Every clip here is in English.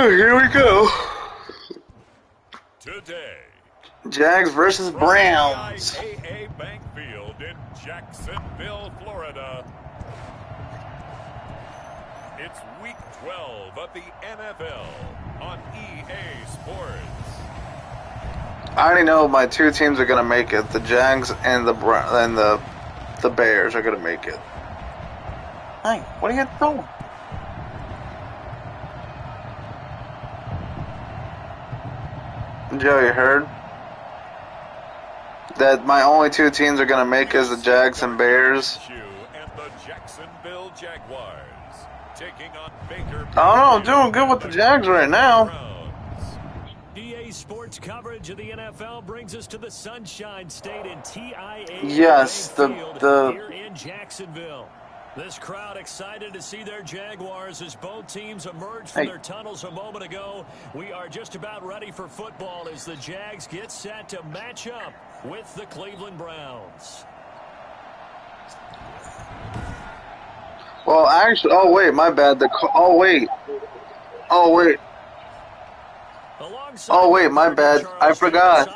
Here we go. Today, Jags versus Browns. Tiaa Bank Field in Jacksonville, Florida. It's week 12 of the NFL on EA Sports. I already know my two teams are gonna make it. The Jags and the Bears are gonna make it. Hey, what are you doing? Joe, you heard? That my only two teams are gonna make is the Jags and Bears. And the Jacksonville Jaguars taking on Baker. I don't know, I'm doing good with the Jags right now. EA Sports coverage of the NFL brings us to the Sunshine State in Tiaa. Yes, here in Jacksonville. This crowd excited to see their Jaguars as both teams emerged from their tunnels a moment ago. We are just about ready for football as the Jags get set to match up with the Cleveland Browns. Well, actually, oh wait, my bad. Oh wait, my bad. I forgot.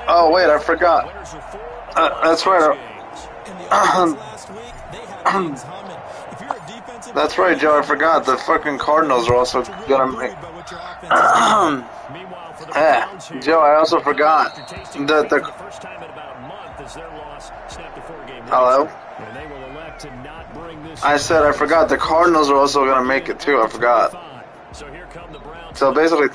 Oh wait, I forgot. That's right. That's right, Joe. I forgot. The fucking Cardinals are also gonna make. Joe, I also forgot that the. Hello. I said I forgot. The Cardinals are also gonna make it too. I forgot. So basically.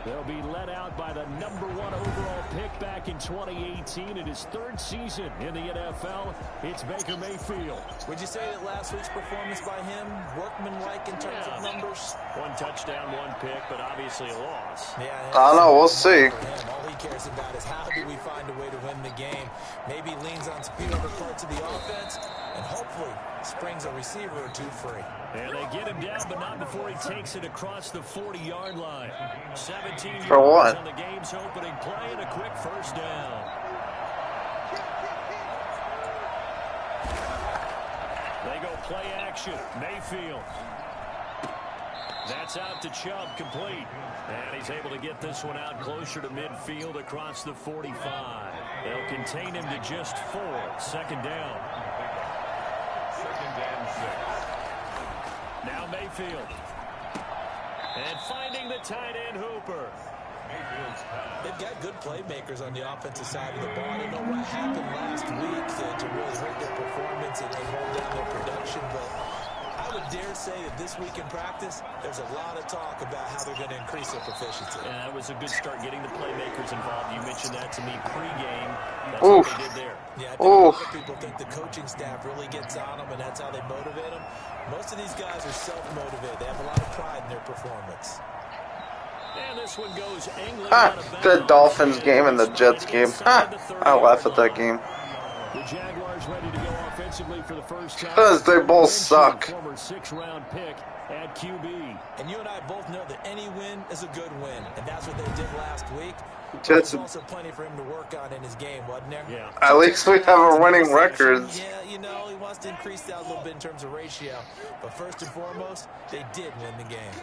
They'll be led out by the #1 overall pick back in 2018 in his third season in the NFL. It's Baker Mayfield. Would you say that last week's performance by him, workmanlike in terms of numbers? One touchdown, one pick, but obviously a loss. Yeah, I don't know. We'll see. All he cares about is how do we find a way to win the game. Maybe leans on speed over parts of the offense, and hopefully springs a receiver or two free. And they get him down, but not before he takes it across the 40-yard line. 17 For what? yards on the game's opening play and a quick first down. They go play action. Mayfield. That's out to Chubb, complete. And he's able to get this one out closer to midfield across the 45. They'll contain him to just 4. Second down. Now Mayfield. And finding the tight end Hooper. They've got good playmakers on the offensive side of the ball. I don't know what happened last week to really hurt their performance and hold down their production, but I would dare say that this week in practice, there's a lot of talk about how they're going to increase their proficiency. And that was a good start getting the playmakers involved. You mentioned that to me pregame. That's what they did there. Yeah, I think a lot of people think the coaching staff really gets on them, and that's how they motivate them. Most of these guys are self-motivated. They have a lot of pride in their performance. And this one goes angling the Dolphins game and the Jets game. I laugh at that game. The Jaguars ready to go offensively for the first time. Because they both suck. Former 6th-round pick at QB. And you and I both know that any win is a good win, and that's what they did last week. Jets. Also plenty for him to work on in his game, wasn't there? Yeah. At least we have a winning record. Yeah, you know, he wants to increase that a little bit in terms of ratio. But first and foremost, they did win the game.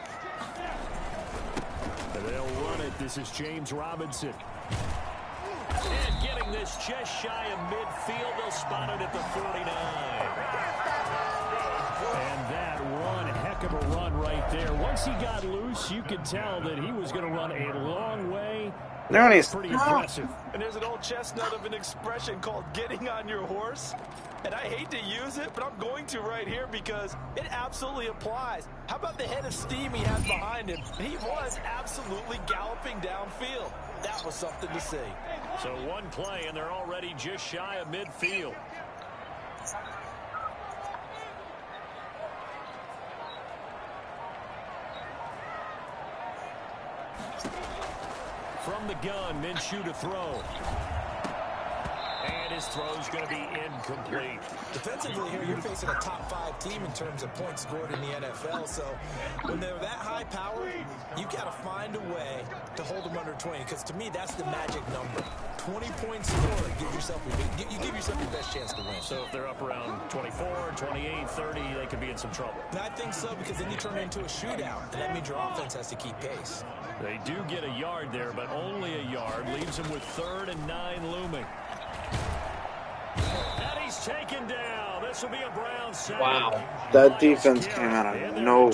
They'll run it. This is James Robinson. And getting this just shy of midfield. They'll spot it at the 49. And that one heck of a run right there. Once he got loose, you could tell that he was going to run a long way. Pretty impressive. And there's an old chestnut of an expression called getting on your horse. And I hate to use it, but I'm going to right here because it absolutely applies. How about the head of steam he had behind him? He was absolutely galloping downfield. That was something to see. So one play, and they're already just shy of midfield. From the gun, Minshew to throw. And his throw's going to be incomplete. Defensively here, you're facing a top-5 team in terms of points scored in the NFL. So when they're that high-powered, you've got to find a way to hold them under 20. Because to me, that's the magic number. 20-point score, you give yourself your best chance to win. So if they're up around 24, 28, 30, they could be in some trouble. And I think so, because then you turn it into a shootout, and that means your offense has to keep pace. They do get a yard there, but only a yard. Leaves them with 3rd and 9 looming. And he's taken down. This will be a Brown sack. Wow. That defense came out of nowhere.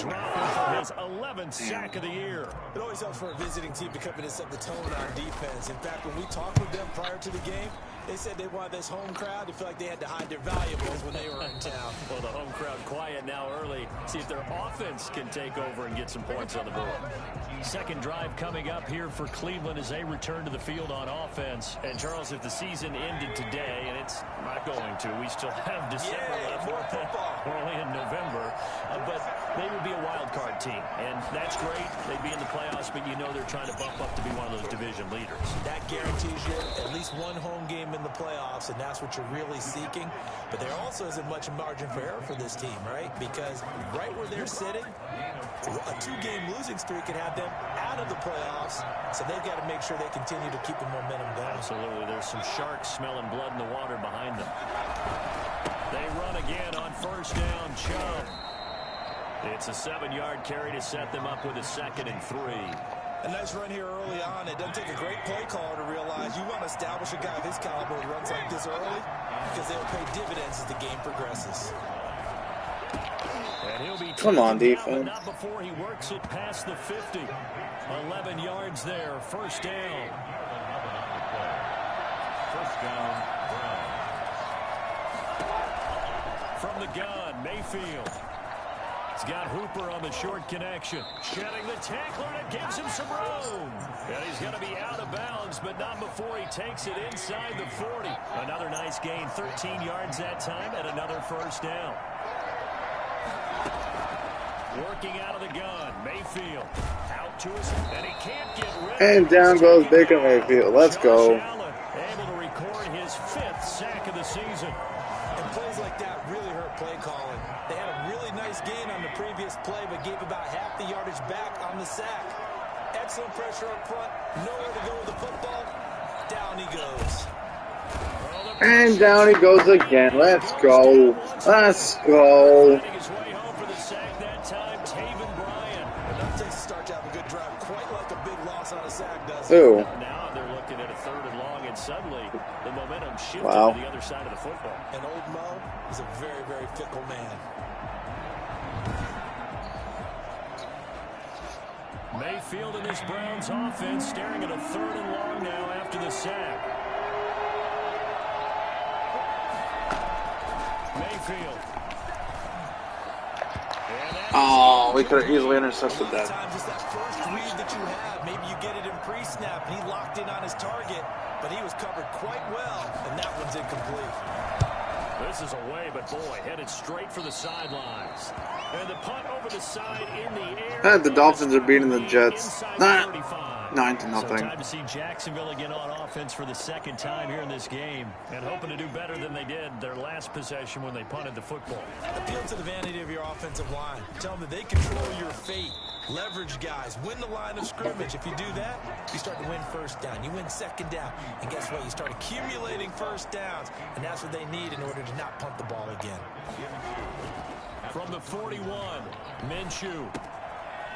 His 11th sack of the year. It always helps for a visiting team to come in and set the tone on defense. In fact, when we talked with them prior to the game, they said they wanted this home crowd to feel like they had to hide their valuables when they were in town. Well, the home crowd quiet now early. See if their offense can take over and get some points on the board. Second drive coming up here for Cleveland as they return to the field on offense. And, Charles, if the season ended today, and it's not going to, we still have December left. More football. We're only in November. But they would be a wild card team. And that's great. They'd be in the playoffs, but you know they're trying to bump up to be one of those division leaders. That guarantees you at least one home game in the playoffs, and that's what you're really seeking. But there also isn't much margin for error for this team, right? Because right where they're sitting, a 2-game losing streak could have them out of the playoffs, so they've got to make sure they continue to keep the momentum going. Absolutely. There's some sharks smelling blood in the water behind them. They run again on 1st down. Chubb. It's a 7-yard carry to set them up with a 2nd and 3. A nice run here early on. It doesn't take a great play caller to realize you want to establish a guy of his caliber who runs like this early, because they'll pay dividends as the game progresses. And he'll be Come on, defense. not before he works it past the 50. 11 yards there. 1st down. 1st down, Brown. From the gun, Mayfield. He's got Hooper on the short connection. Shedding the tackler, and it gives him some room. And he's going to be out of bounds, but not before he takes it inside the 40. Another nice gain, 13 yards that time, and another 1st down. Working out of the gun, Mayfield. Out to us, and he can't get rid of it. And down goes Baker Mayfield. Let's go. Able to record his 5th sack of the season. And plays like that really hurt play calling. They had a really nice gain on the previous play, but gave about half the yardage back on the sack. Excellent pressure up front. Nowhere to go with the football. Down he goes. And down he goes again. Let's go. Let's go. Ooh. Now they're looking at a 3rd and long, and suddenly the momentum shifted to the other side of the football. And old Mo is a very, very fickle man. Mayfield in this Browns offense staring at a 3rd and long now after the sack. Mayfield. Oh, we could have easily intercepted that. Sometimes it's that first read that you have. Maybe you get it in pre-snap, and he locked in on his target, but he was covered quite well, and that one's incomplete. This is away, but boy, headed straight for the sidelines. And the punt over the side in the air. The Dolphins are beating the Jets. 9-0. So time to see Jacksonville again on offense for the 2nd time here in this game, and hoping to do better than they did their last possession when they punted the football. Appeal to the vanity of your offensive line. Tell them that they control your fate. Leverage guys. Win the line of scrimmage. If you do that, you start to win 1st down. You win 2nd down. And guess what? You start accumulating 1st downs. And that's what they need in order to not punt the ball again. From the 41, Minshew.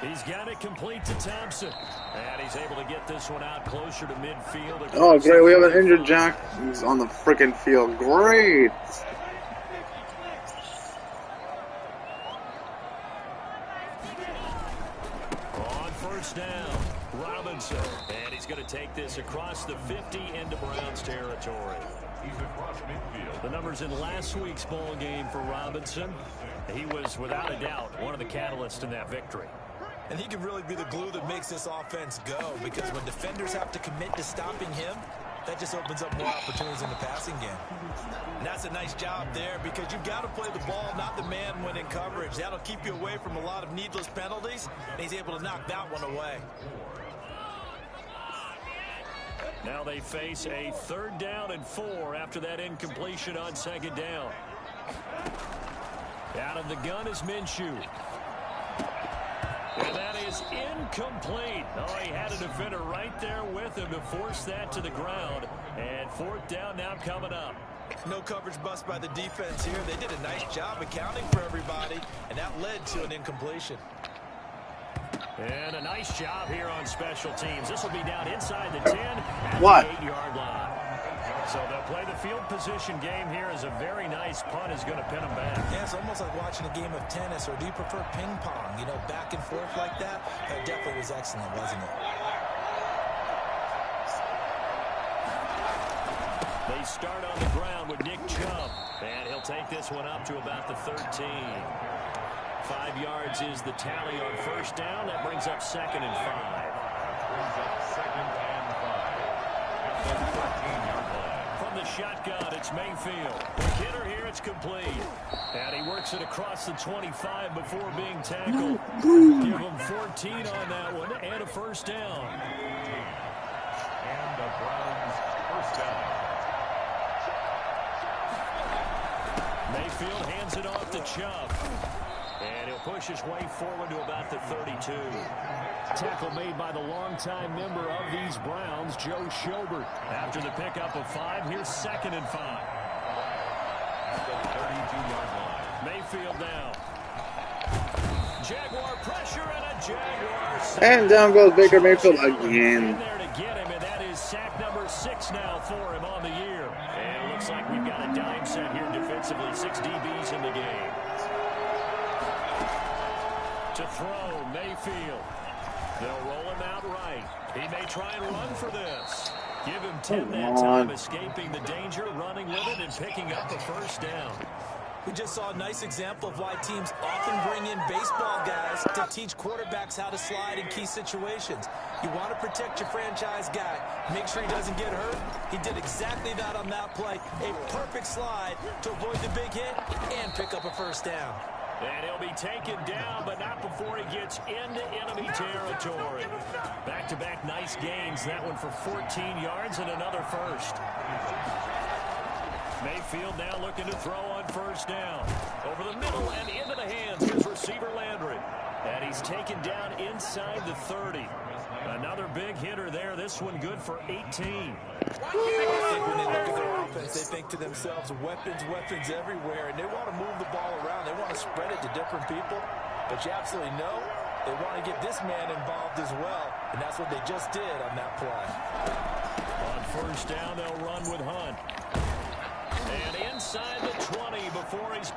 He's got it complete to Thompson. And he's able to get this one out closer to midfield. Oh, great. We have an injured Jack. He's on the freaking field. Great. On 1st down, Robinson. And he's going to take this across the 50 into Browns territory. The numbers in last week's ball game for Robinson. He was, without a doubt, one of the catalysts in that victory. And he can really be the glue that makes this offense go, because when defenders have to commit to stopping him, that just opens up more opportunities in the passing game. And that's a nice job there, because you've got to play the ball, not the man when in coverage. That'll keep you away from a lot of needless penalties, and he's able to knock that one away. Now they face a 3rd down and 4 after that incompletion on 2nd down. Out of the gun is Minshew. And that is incomplete. Oh, he had a defender right there with him to force that to the ground. And 4th down now coming up. No coverage bust by the defense here. They did a nice job accounting for everybody, and that led to an incompletion. And a nice job here on special teams. This will be down inside the 10 at the 8-yard line. So they'll play the field position game here as a very nice punt is going to pin them back. Yeah, it's almost like watching a game of tennis, or do you prefer ping pong? You know, back and forth like that? That definitely was excellent, wasn't it? They start on the ground with Nick Chubb. And he'll take this one up to about the 13. 5 yards is the tally on 1st down. That brings up 2nd and 5. Brings up 2nd and 5. At the 13-yard line. From the shotgun, it's Mayfield. Quick hitter here, it's complete. And he works it across the 25 before being tackled. Give him 14 on that one and a 1st down. And the Browns' 1st down. Mayfield hands it off to Chubb. And he'll push his way forward to about the 32. Tackle made by the longtime member of these Browns, Joe Schobert. After the pickup of 5, here's 2nd and 5. The 32-yard line. Mayfield now. Jaguar pressure and a Jaguar sack. And down goes Baker Mayfield In again. there to get him, and that is sack number 6 now for him on the year. And it looks like we've got a dime set here defensively. 6 DBs in the game. To throw, Mayfield. They'll roll him out right. He may try and run for this. Give him 10 that time, escaping the danger, running with it, and picking up a 1st down. We just saw a nice example of why teams often bring in baseball guys to teach quarterbacks how to slide in key situations. You want to protect your franchise guy. Make sure he doesn't get hurt. He did exactly that on that play. A perfect slide to avoid the big hit and pick up a 1st down. And he'll be taken down, but not before he gets into enemy territory. Back-to-back nice gains. That one for 14 yards and another 1st. Mayfield now looking to throw on 1st down. Over the middle and into the hands of his receiver Landry. And he's taken down inside the 30. Another big hitter there. This one good for 18. I think when they look at their offense, they think to themselves, weapons, weapons everywhere, and they want to move the ball around. They want to spread it to different people. But you absolutely know they want to get this man involved as well, and that's what they just did on that play. On 1st down, they'll run with Hunt. And inside the 20 before he's...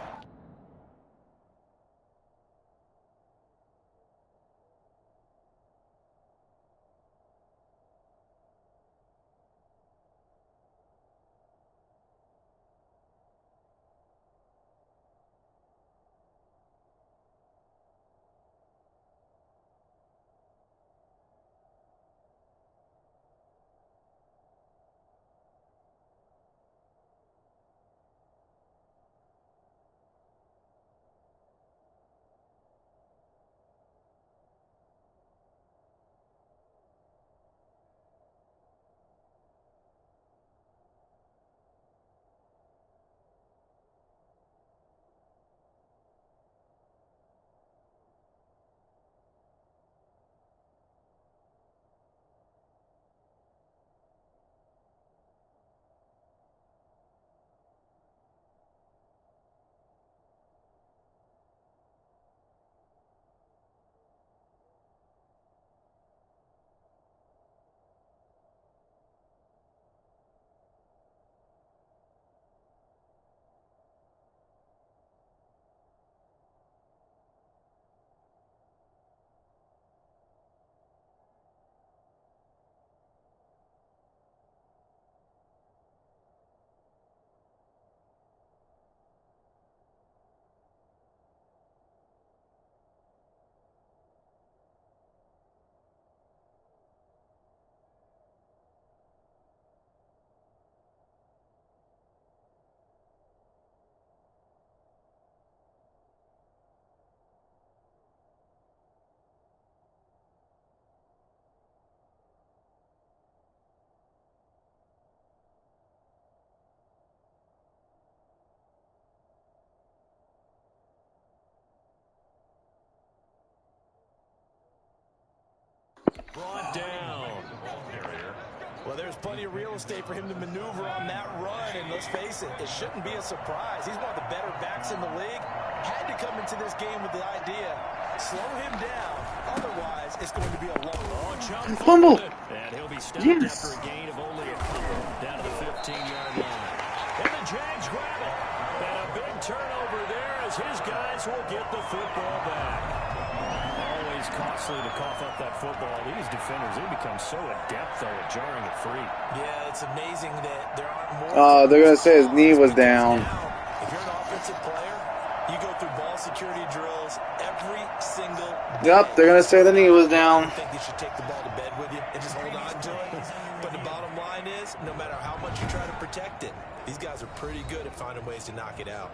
there's plenty of real estate for him to maneuver on that run. And let's face it, it shouldn't be a surprise. He's one of the better backs in the league. Had to come into this game with the idea, slow him down. Otherwise, it's going to be a long fumble. And he'll be stopped after a gain of only a couple down to the 15-yard line. And the Jags grab it. And a big turnover there as his guys will get the football back. Always costly to cough up that football. These defenders, they become so adept, though, at jarring it free. Yeah, it's amazing that there aren't more. Oh, they're going to say his knee was down. If you're an offensive player, you go through ball security drills every single day. Yep, they're going to say the knee was down. I think you should take the ball to bed with you and just hold on to it. But the bottom line is, no matter how much you try to protect it, these guys are pretty good at finding ways to knock it out.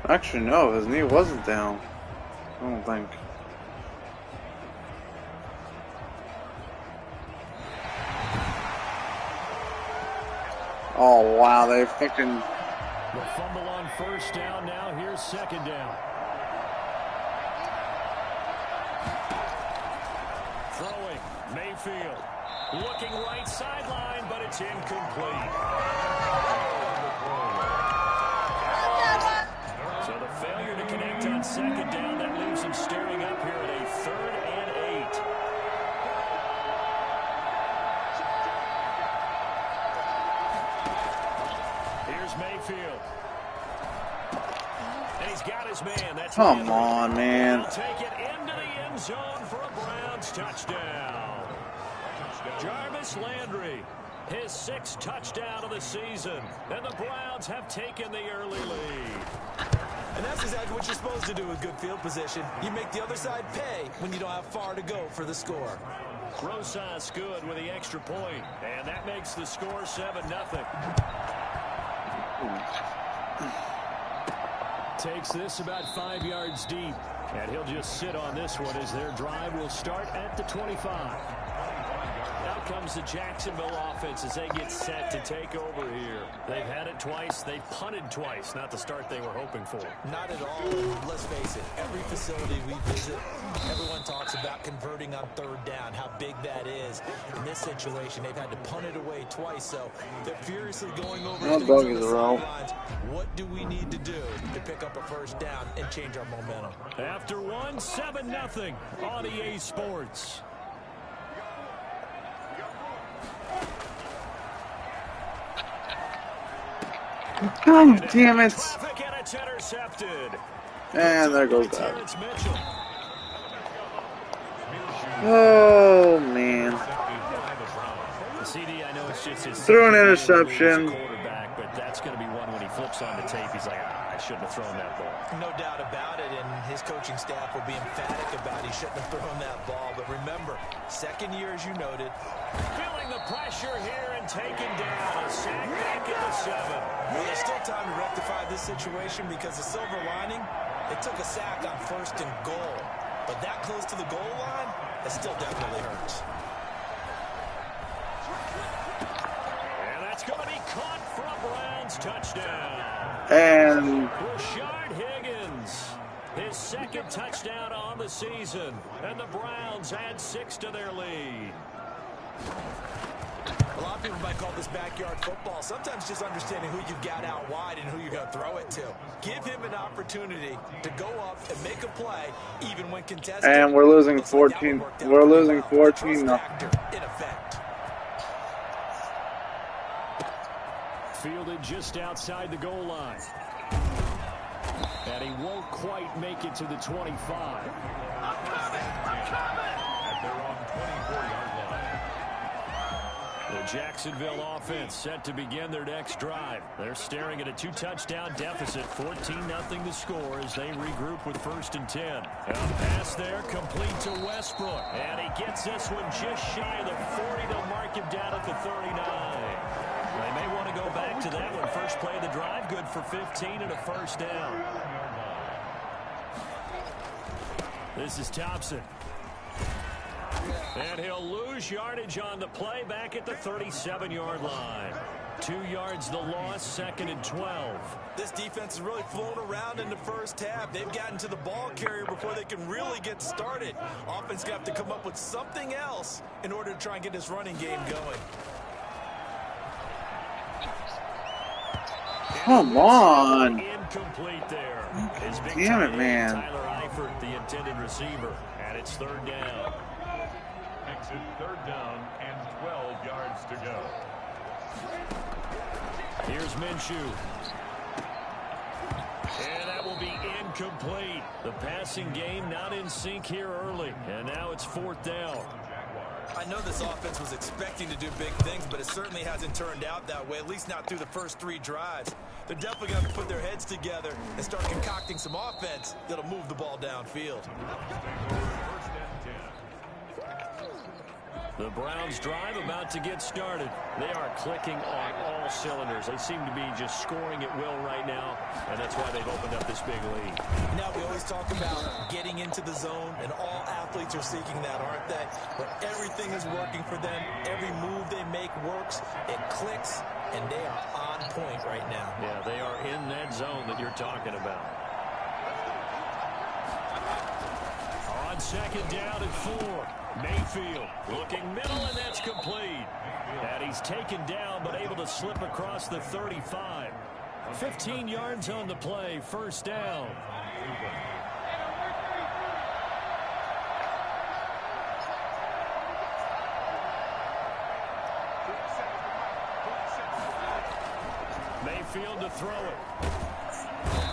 Actually, no, his knee wasn't down. I don't think. Oh, wow, they fucking... The fumble on first down now. Here's second down. Throwing, Mayfield. Looking right sideline, but it's incomplete. So the failure to connect on second down, that leaves him staring up here at a 3rd and 8. Here's Mayfield. And he's got his man. That's Come on, man. He'll take it into the end zone for a Browns touchdown. Jarvis Landry, his 6th touchdown of the season. And the Browns have taken the early lead. And that's exactly what you're supposed to do with good field position. You make the other side pay when you don't have far to go for the score. Rosas good with the extra point. And that makes the score 7-0. Takes this about 5 yards deep. And he'll just sit on this one as their drive will start at the 25. Out comes the Jacksonville offense as they get set to take over here. They've had it twice. They've punted twice. Not the start they were hoping for. Not at all. Let's face it, every facility we visit, everyone talks about converting on 3rd down, how big that is. In this situation, they've had to punt it away twice, so they're furiously going over to the sidelines. What do we need to do to pick up a 1st down and change our momentum? After one, 7-0 on EA Sports. God damn it. And it's intercepted. And there goes that. Oh, man. The CD, I know it's just his threw an interception. Quarterback, but that's going to be one when he flips on the tape. He's like, I shouldn't have thrown that ball. No doubt about it, and his coaching staff will be emphatic about he shouldn't have thrown that ball. But remember, 2nd year, as you noted. Feeling the pressure here and taken down. A sack back at the 7. Well, there's still time to rectify this situation because the silver lining, it took a sack on 1st and goal. But that close to the goal line, it still definitely hurts. And that's going to be caught for a Browns touchdown. And Rashard Higgins, his 2nd touchdown on the season. And the Browns add 6 to their lead. A lot of people might call this backyard football. Sometimes just understanding who you've got out wide and who you're going to throw it to. Give him an opportunity to go up and make a play, even when contested. And we're losing 14. We're losing 14. In effect. Fielded just outside the goal line. And he won't quite make it to the 25. At their own 24-yard line. The Jacksonville offense set to begin their next drive. They're staring at a 2-touchdown deficit, 14-0 to score as they regroup with 1st and 10. A pass there, complete to Westbrook. And he gets this one just shy of the 40 to mark him down at the 39. They may want to go back to that one. First play of the drive, good for 15 and a 1st down. This is Thompson. And he'll lose yardage on the play back at the 37-yard line. 2 yards the loss, 2nd and 12. This defense has really flown around in the first half. They've gotten to the ball carrier before they can really get started. Offense going to have to come up with something else in order to try and get this running game going. Come on. Incomplete there. Damn it, man. Tyler Eifert, the intended receiver. And it's 3rd down. Exit 3rd down and 12 yards to go. Here's Minshew. And that will be incomplete. The passing game not in sync here early. And now it's 4th down. I know this offense was expecting to do big things, but it certainly hasn't turned out that way, at least not through the first 3 drives. They're definitely going to put their heads together and start concocting some offense that'll move the ball downfield. The Browns drive about to get started. They are clicking on all cylinders. They seem to be just scoring at will right now, and that's why they've opened up this big lead. Now, we always talk about getting into the zone, and all athletes are seeking that, aren't they? But everything is working for them. Every move they make works. It clicks, and they are on point right now. Yeah, they are in that zone that you're talking about. On 2nd down and 4. Mayfield looking middle, and that's complete. And he's taken down, but able to slip across the 35. 15 yards on the play, 1st down. Mayfield to throw it.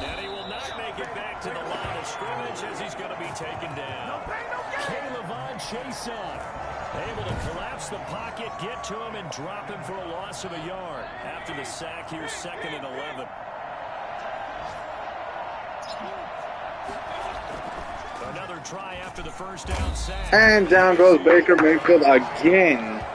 And he will not make it back to the line of scrimmage as he's going to be taken down. Kayvon Chason able to collapse the pocket, get to him, and drop him for a loss of a yard. After the sack, here's 2nd and 11. Another try after the 1st down sack. And down goes Baker Mayfield again.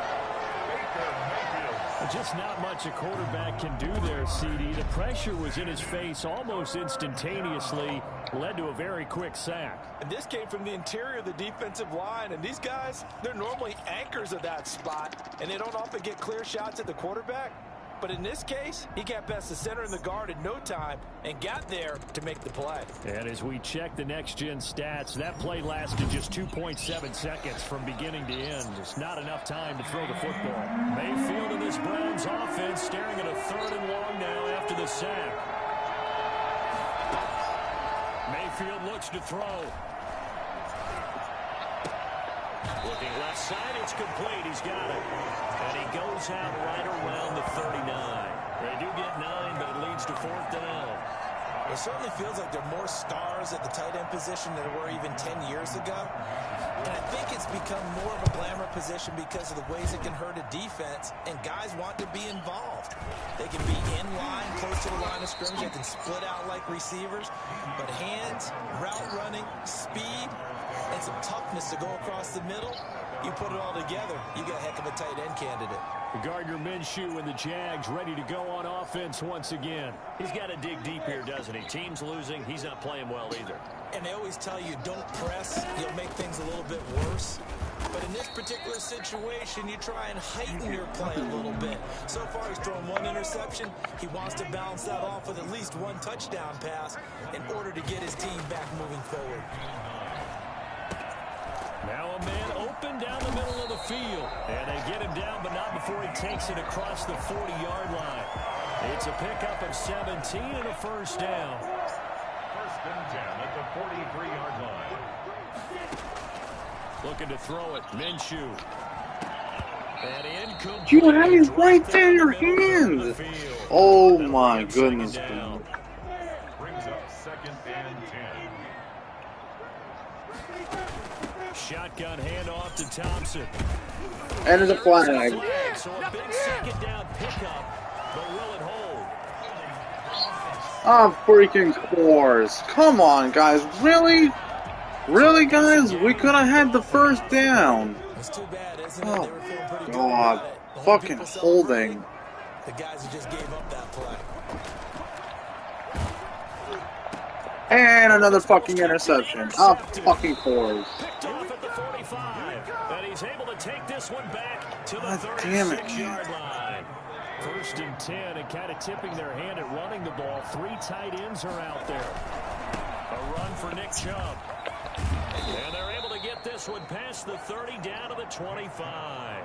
Just not much a quarterback can do there, CD. The pressure was in his face almost instantaneously, led to a very quick sack. And this came from the interior of the defensive line, and these guys, they're normally anchors of that spot, and they don't often get clear shots at the quarterback. But in this case, he got past the center and the guard in no time and got there to make the play. And as we check the next-gen stats, that play lasted just 2.7 seconds from beginning to end. Just not enough time to throw the football. Mayfield and this Browns offense staring at a 3rd and long now after the sack. Mayfield looks to throw. Looking left side, it's complete. He's got it. And he goes out right around the 39. They do get 9, but it leads to 4th down. It certainly feels like there are more stars at the tight end position than there were even 10 years ago. And I think it's become more of a glamour position because of the ways it can hurt a defense, and guys want to be involved. They can be in line, close to the line of scrimmage. They can split out like receivers. But hands, route running, speed, and some toughness to go across the middle, you put it all together, you got a heck of a tight end candidate. Gardner Minshew and the Jags ready to go on offense once again. He's got to dig deep here, doesn't he? Team's losing. He's not playing well either. And they always tell you, don't press. You'll make things a little bit worse. But in this particular situation, you try and heighten your play a little bit. So far, he's thrown 1 interception. He wants to balance that off with at least 1 touchdown pass in order to get his team back moving forward. Now a man open down the middle of the field. And they get him down, but not before he takes it across the 40-yard line. It's a pickup of 17 and a 1st down. 1st and 10 at the 43-yard line. Looking to throw it. Minshew. And incomplete. You have his right there in your hand. Oh my goodness. Brings up 2nd and 10. Shotgun handoff to Thompson. And it's a flag. So a big 2nd down pickup, but will it hold? Oh, freaking course. Come on, guys. Really? Really, guys? We could have had the 1st down. It's too bad, isn't it? Oh, They were feeling pretty good God. about it. Fucking holding. The guys who just gave up that play. And another fucking interception. Oh, fucking course. Picked off at the 45. And he's able this one back to the 36-yard line. 1st and 10, and kind of tipping their hand at running the ball. 3 tight ends are out there. A run for Nick Chubb. And they're able to get this one past the 30 down to the 25.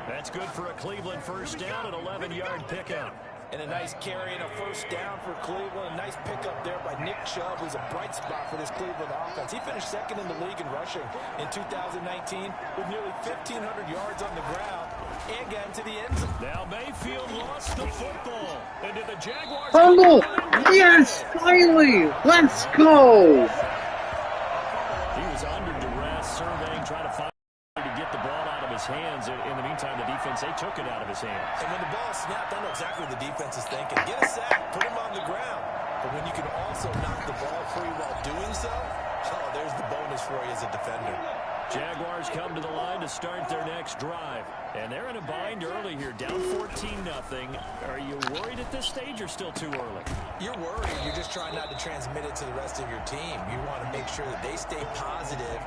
That's good for a Cleveland first down, an 11-yard pickup. And a nice carry and a first down for Cleveland. A nice pickup there by Nick Chubb, who's a bright spot for this Cleveland offense. He finished 2nd in the league in rushing in 2019 with nearly 1,500 yards on the ground and got into the end zone. Now Mayfield lost the football. And did the Jaguars... Fumble! Yes! Finally! Let's go! He was under duress, surveying, trying to find to get the ball out of his hands. In the meantime, the defense, they took it out of his hands. And when the ball snapped, I know exactly what the defense is thinking. Get a sack, put him on the ground. But when you can also knock the ball free while doing so, oh, there's the bonus for you as a defender. Jaguars come to the line to start their next drive. And they're in a bind early here, down 14-0. Are you worried at this stage or still too early? You're worried. You're just trying not to transmit it to the rest of your team. You want to make sure that they stay positive.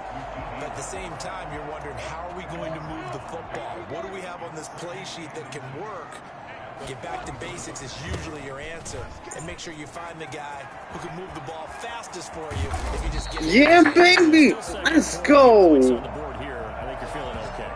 But at the same time, you're wondering, how are we going to move the football? What do we have on this play sheet that can work? Get back to basics is usually your answer. And make sure you find the guy who can move the ball fastest for you if you just get it. Yeah, baby! Let's go! On the board here, I think you're feeling okay.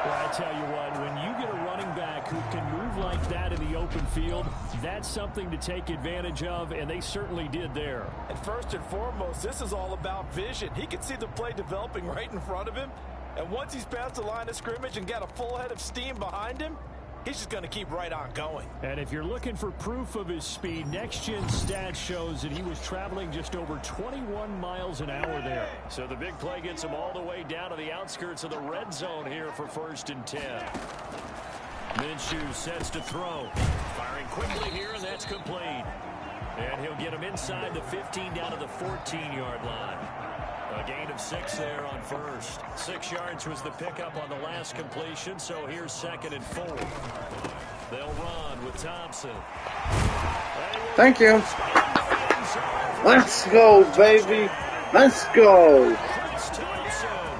Well, I tell you what, when you get a running back who can move like that in the open field, that's something to take advantage of, and they certainly did there. And first and foremost, this is all about vision. He can see the play developing right in front of him. And once he's past the line of scrimmage and got a full head of steam behind him, he's just going to keep right on going. And if you're looking for proof of his speed, Next Gen Stats shows that he was traveling just over 21 miles an hour there. So the big play gets him all the way down to the outskirts of the red zone here for 1st and 10. Minshew sets to throw. Firing quickly here, and that's complete. And he'll get him inside the 15 down to the 14-yard line. A gain of 6 there on first. 6 yards was the pickup on the last completion, so here's 2nd and 4. They'll run with Thompson. Thank you. Let's go, baby. Let's go. Chris Thompson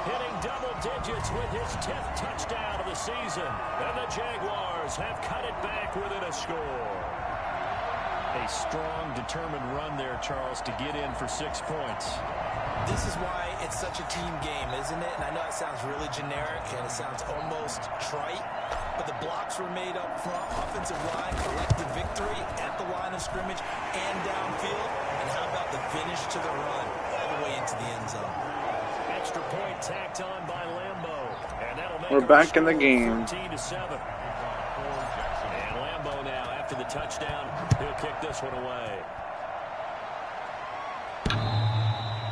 hitting double digits with his 10th touchdown of the season. And the Jaguars have cut it back within a score. A strong, determined run there, Charles, to get in for 6 points. This is why it's such a team game, isn't it? And I know it sounds really generic and it sounds almost trite, but the blocks were made up front. Offensive line collected victory at the line of scrimmage and downfield. And how about the finish to the run all the way into the end zone? Extra point tacked on by Lambeau. And that'll make We're back in the game. 13-7. And Lambeau now, after the touchdown, he'll kick this one away.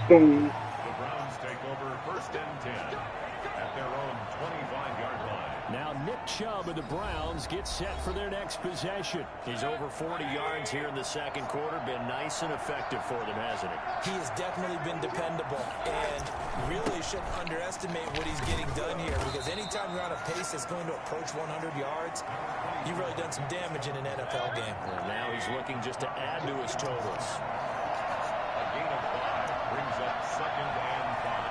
Boom. The Browns take over 1st and 10 at their own 25-yard line. Now Nick Chubb of the Browns gets set for their next possession. He's over 40 yards here in the second quarter. Been nice and effective for them, hasn't he? He has definitely been dependable, and really shouldn't underestimate what he's getting done here, because anytime you're on a pace that's going to approach 100 yards, you've really done some damage in an NFL game. And now he's looking just to add to his totals. A gain of 5 brings up 2nd and 5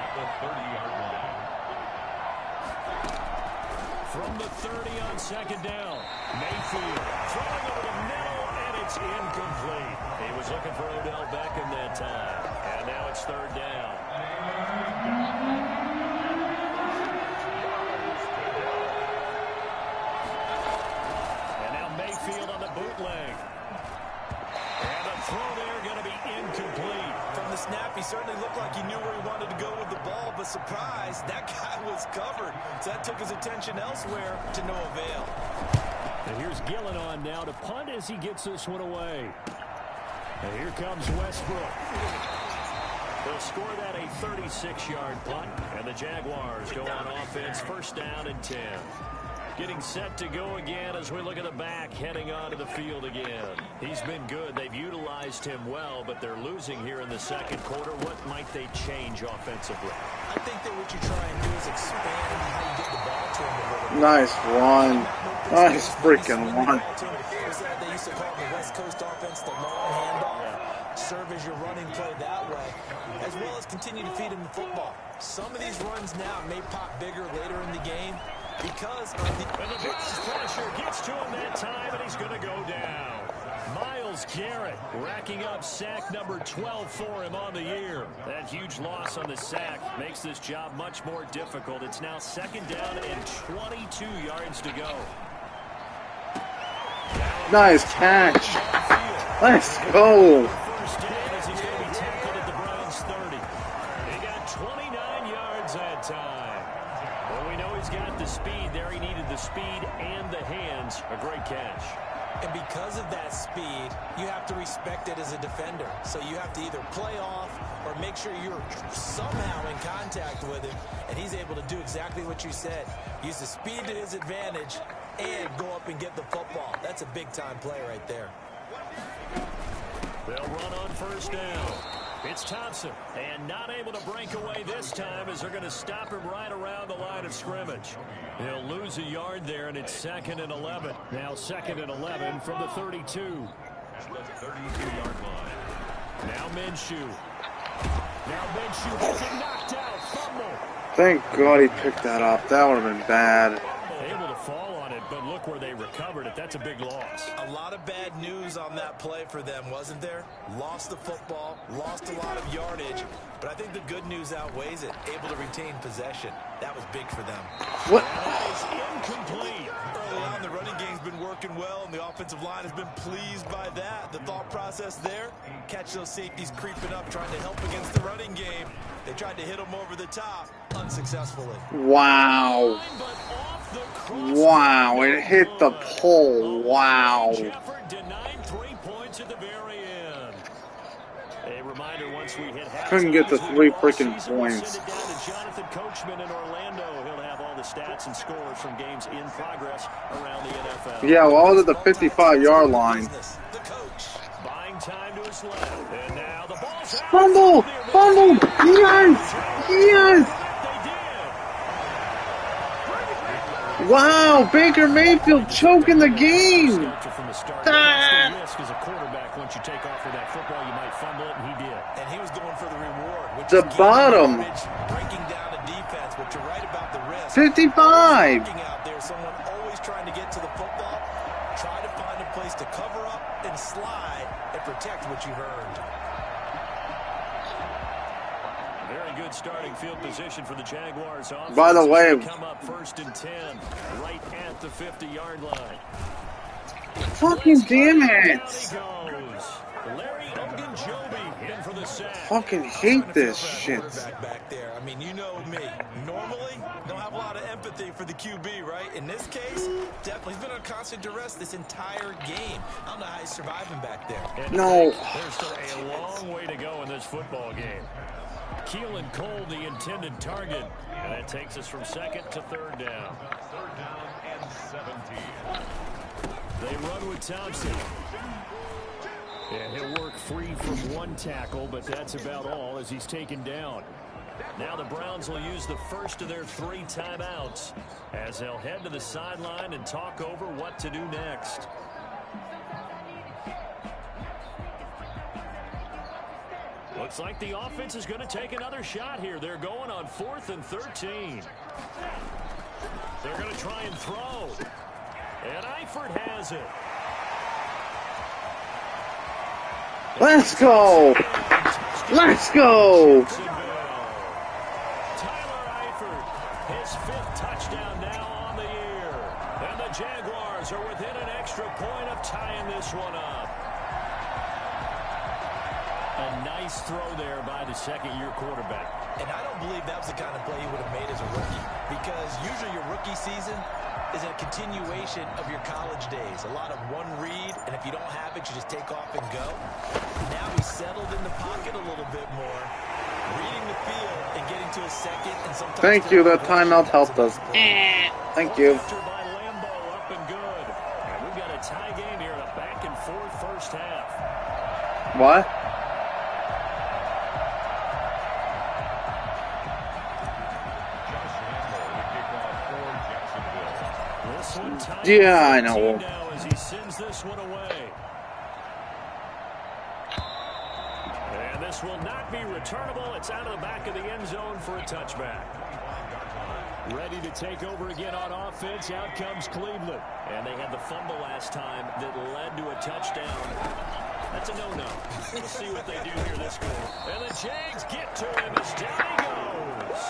at the 30-yard line. From the 30 on 2nd down, Mayfield throwing over the middle, and it's incomplete. He was looking for Odell Beckham that time, and now it's 3rd down. And now Mayfield on the bootleg. And the throw there going to be incomplete. From the snap, he certainly looked like he knew where he wanted to go with the ball, but surprise, that guy was covered. So that took his attention elsewhere to no avail. And here's Gillen on now to punt as he gets this one away. And here comes Westbrook. They'll score that a 36-yard punt, and the Jaguars go on offense, 1st down and 10. Getting set to go again as we look at the back, heading onto the field again. He's been good. They've utilized him well, but they're losing here in the second quarter. What might they change offensively? I think that what you try and do is expand how you get the ball to him a little bit. Nice one. Nice freaking one. They used to call it the West Coast offense, the long handoff. serve as your running play that way, as well as continue to feed him the football. Some of these runs now may pop bigger later in the game because of the... And the Browns pressure gets to him that time, and he's going to go down. Myles Garrett racking up sack number 12 for him on the year. That huge loss on the sack makes this job much more difficult. It's now 2nd down and 22 yards to go. Nice catch. Let's go. First down as he's going to be tackled at the Browns 30. He got 29 yards that time. Well, we know he's got the speed there. He needed the speed and the hands. A great catch. And because of that speed, you have to respect it as a defender. So you have to either play off or make sure you're somehow in contact with him. And he's able to do exactly what you said. Use the speed to his advantage and go up and get the football. That's a big-time play right there. They'll run on first down. It's Thompson, and not able to break away this time as they're going to stop him right around the line of scrimmage. He'll lose a yard there, and it's 2nd and 11. Now 2nd and 11 from the 32. At the 32-yard line. Now Minshew. Now Minshew has it knocked out. Fumble. Thank God he picked that up. That would have been bad. Able to fall on it, but look where they recovered it. That's a big loss. A lot of bad news on that play for them, wasn't there? Lost the football, lost a lot of yardage, but I think the good news outweighs it. Able to retain possession. That was big for them. What? That is incomplete. Early on, the running game's been working well, and the offensive line has been pleased by that. The thought process there, catch those safeties creeping up, trying to help against the running game. They tried to hit them over the top, unsuccessfully. Wow. Wow, it hit the pole. Wow. Jefford denied 3 points at the very end. A reminder, once we hit half, Couldn't get the 3 freaking points. Send it down to Jonathan Coachman in Orlando. He'll have all the stats and scores from games in progress around the NFL. Yeah, well, I was at the 55-yard line. The coach. Buying time to his left. And now the ball's out. Fumble! Fumble! Yes! Yes! Wow, Baker Mayfield choking the game. Ah. Risk as a quarterback, once you take off with that football, you might fumble it, and he did. And he was going for the reward, which The is bottom. breaking down the defense, but you're right about the risk. 55. Looking out there, someone always trying to get to the football. Try to find a place to cover up and slide and protect what you've earned. Very good starting field position for the Jaguars. By the way, come up 1st and 10, right at the 50-yard line. fucking damn it! Larry Ogunjobi in for the sack. Fucking hate this shit. Back there. I mean, you know me. Normally, don't have a lot of empathy for the QB, right? In this case, definitely he's been on constant duress this entire game. I don't know how he's surviving back there. And No. there's still a long way to go in this football game. Keelan Cole, the intended target. And that takes us from 2nd to 3rd down. 3rd down and 17. They run with Thompson. And he'll work free from 1 tackle, but that's about all as he's taken down. Now the Browns will use the first of their 3 timeouts as they'll head to the sideline and talk over what to do next. Looks like the offense is going to take another shot here. They're going on 4th and 13. They're going to try and throw. And Eifert has it. Let's go! Let's go! Tyler Eifert, his 5th touchdown now on the year. And the Jaguars are within an extra point of tying this one up. A nice throw there by the 2nd-year quarterback. And I don't believe that was the kind of play he would have made as a rookie, because usually your rookie season is a continuation of your college days. A lot of one read, and if you don't have it, you just take off and go. Now he's settled in the pocket a little bit more, reading the field and getting to his 2nd and sometimes. Thank you, that timeout helped us. Thank you. By Lambo, up and good. And we've got a tie game here, a back-and-forth first half. What? Yeah, I know. Now as he sends this one away. this will not be returnable. It's out of the back of the end zone for a touchback. Ready to take over again on offense. Out comes Cleveland. And they had the fumble last time that led to a touchdown. That's a no-no. We'll see what they do here this quarter. And the Jags get to him as down he goes.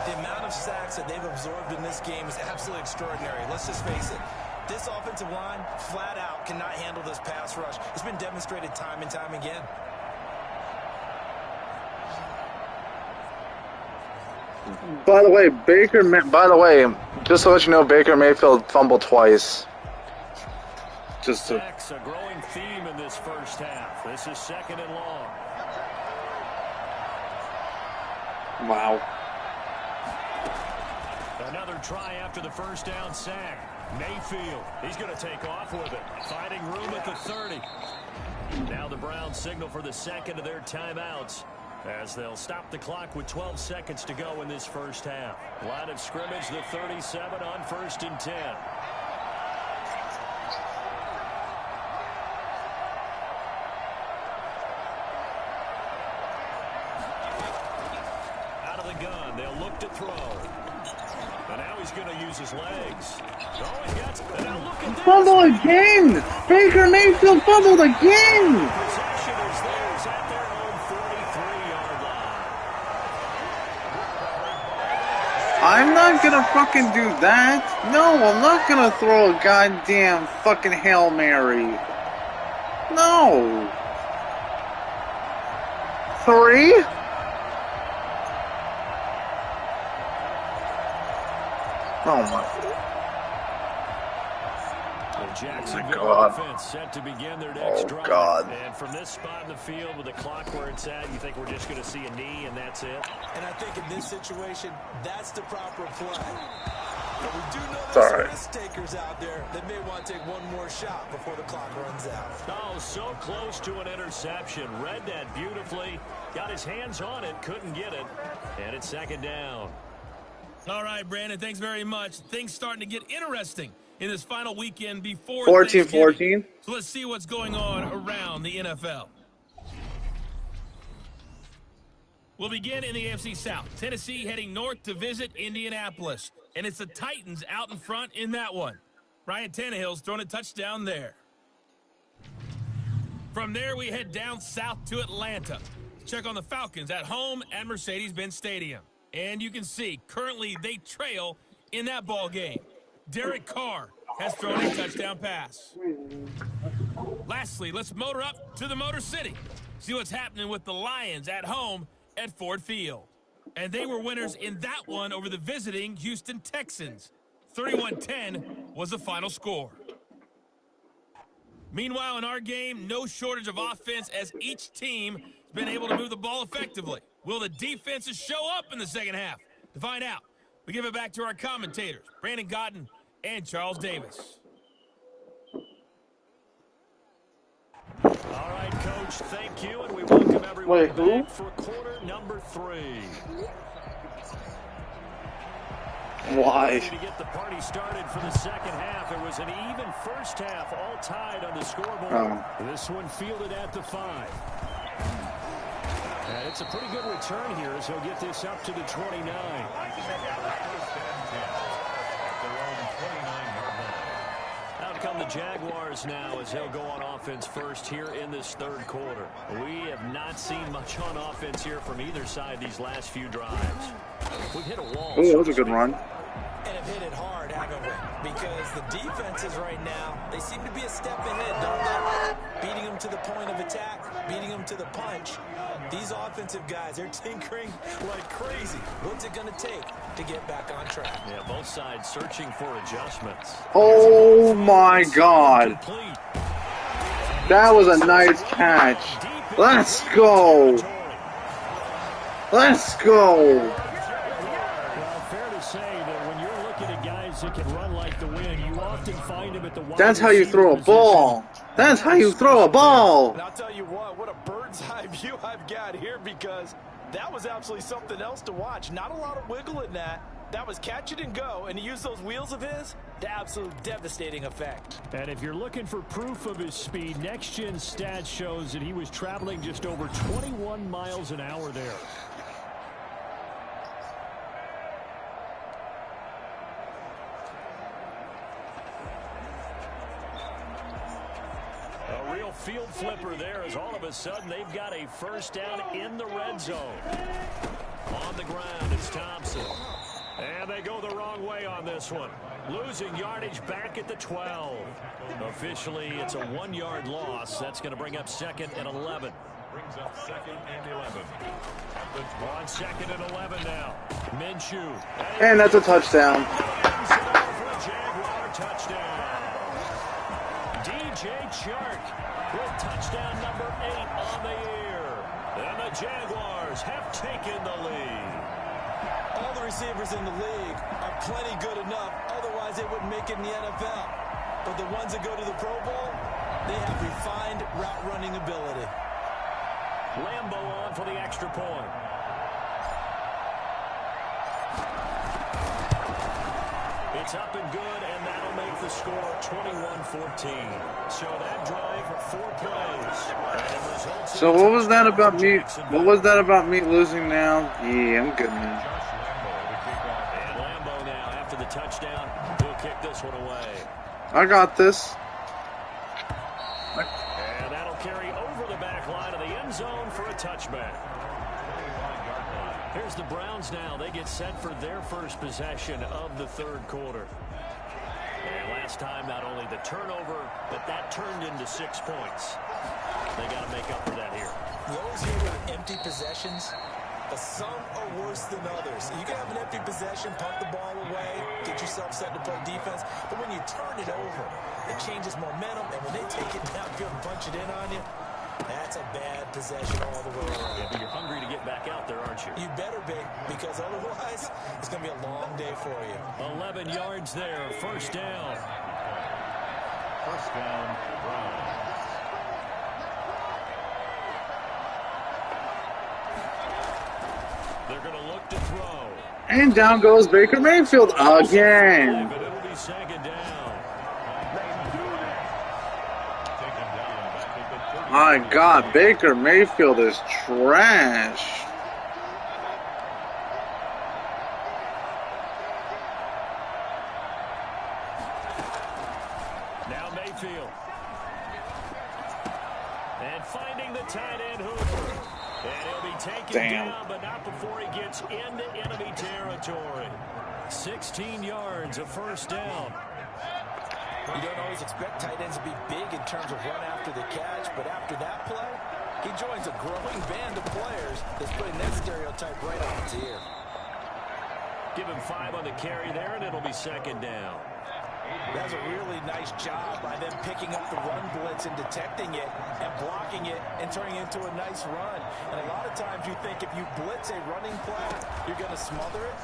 The amount of sacks that they've absorbed in this game is absolutely extraordinary. Let's just face it. This offensive line, flat out, cannot handle this pass rush. It's been demonstrated time and time again. By the way, just to let you know, Baker Mayfield fumbled twice. Just to... Sacks, a growing theme in this first half. This is 2nd and long. Wow. Another try after the first down sack. Mayfield, he's going to take off with it. Finding room at the 30. Now the Browns signal for the second of their timeouts, as they'll stop the clock with 12 seconds to go in this first half. Line of scrimmage, the 37 on 1st and 10. Out of the gun, they'll look to throw. And now he's going to use his legs. Oh, he gets, and now look at this. Fumble again! Baker Mayfield fumbled again! Possession is theirs at their own 43-yard line. I'm not gonna fucking do that. No, I'm not gonna throw a goddamn fucking Hail Mary. No. 3? Oh my. The Jacksonville offense set to begin their next drive. God. And from this spot in the field with the clock where it's at, you think we're just going to see a knee and that's it? And I think in this situation, that's the proper play. But we do know It's there's all some right. risk takers out there that may want to take one more shot before the clock runs out. Oh, so close to an interception. Read that beautifully. Got his hands on it, couldn't get it. And it's 2nd down. All right, Brandon, thanks very much. Things starting to get interesting in this final weekend before 14-14. So let's see what's going on around the NFL. We'll begin in the AFC South. Tennessee heading north to visit Indianapolis. And it's the Titans out in front in that one. Ryan Tannehill's throwing a touchdown there. From there, we head down south to Atlanta. Check on the Falcons at home at Mercedes-Benz Stadium. And you can see, currently, they trail in that ball game. Derek Carr has thrown a touchdown pass. Lastly, let's motor up to the Motor City. See what's happening with the Lions at home at Ford Field. And they were winners in that one over the visiting Houston Texans. 31-10 was the final score. Meanwhile, in our game, no shortage of offense as each team has been able to move the ball effectively. Will the defenses show up in the second half? To find out, we give it back to our commentators, Brandon Godden and Charles Davis. All right, Coach, thank you, and we welcome everyone back for quarter number 3. Why? To get the party started for the second half, it was an even first half, all tied on the scoreboard. This one fielded at the 5. And it's a pretty good return here as he'll get this up to the 29. Out come the Jaguars now as they'll go on offense first here in this third quarter. We have not seen much on offense here from either side these last few drives. We've hit a wall. Oh, that was a good run. And have hit it hard, haven't we? Because the defenses right now, they seem to be a step ahead, don't they? Beating them to the point of attack, beating them to the punch. These offensive guys, they're tinkering like crazy. What's it going to take to get back on track? Yeah, both sides searching for adjustments. Oh my God. That was a nice catch. Let's go. Let's go. That's how you throw a ball. That's how you throw a ball. And I'll tell you what a bird's eye view I've got here, because that was absolutely something else to watch. Not a lot of wiggle in that. That was catch it and go, and he used those wheels of his to absolute devastating effect. And if you're looking for proof of his speed, Next Gen Stats shows that he was traveling just over 21 miles an hour there. A real field flipper there, as all of a sudden they've got a first down in the red zone. On the ground, it's Thompson. And they go the wrong way on this one. Losing yardage back at the 12. Officially, it's a 1-yard loss. That's going to bring up 2nd and 11. Brings up 2nd and 11. On 2nd and 11 now. Minshew. And that's a touchdown. Jaguar touchdown. DJ Chark with touchdown number 8 on the year. And the Jaguars have taken the lead. All the receivers in the league are plenty good enough. Otherwise, they wouldn't make it in the NFL. But the ones that go to the Pro Bowl, they have refined route running ability. Lambo on for the extra point. It's up and good, and that'll make the score 21-14. So that drive, 4 plays. So what was that about me? What was that about me losing now? Yeah, I'm good now. And Lambo now, after the touchdown, he'll kick this one away. I got this. And that'll carry over the back line of the end zone for a touchback. Here's the Browns now. They get set for their first possession of the 3rd quarter. And last time, not only the turnover, but that turned into 6 points. They got to make up for that here. You always hear about empty possessions, but some are worse than others. You can have an empty possession, punt the ball away, get yourself set to play defense, but when you turn it over, it changes momentum, and when they take it downfield and punch it in on you, that's a bad possession all the way around. Yeah, but you're hungry to get back out there, aren't you? You better be, because otherwise, it's going to be a long day for you. 11 yards there, first down. First down, Browns. They're going to look to throw. And down goes Baker Mayfield again. But it'll be 2nd down. My God, Baker Mayfield is trash. Now Mayfield. And finding the tight end Hooper. And he'll be taken down, but not before he gets into enemy territory. 16 yards, a first down. You don't always expect tight ends to be big in terms of run after the catch, but after that play, he joins a growing band of players that's putting that stereotype right on its ear. Give him 5 on the carry there, and it'll be 2nd down. That's a really nice job by them picking up the run blitz and detecting it and blocking it and turning it into a nice run. And a lot of times you think if you blitz a running play, you're going to smother it.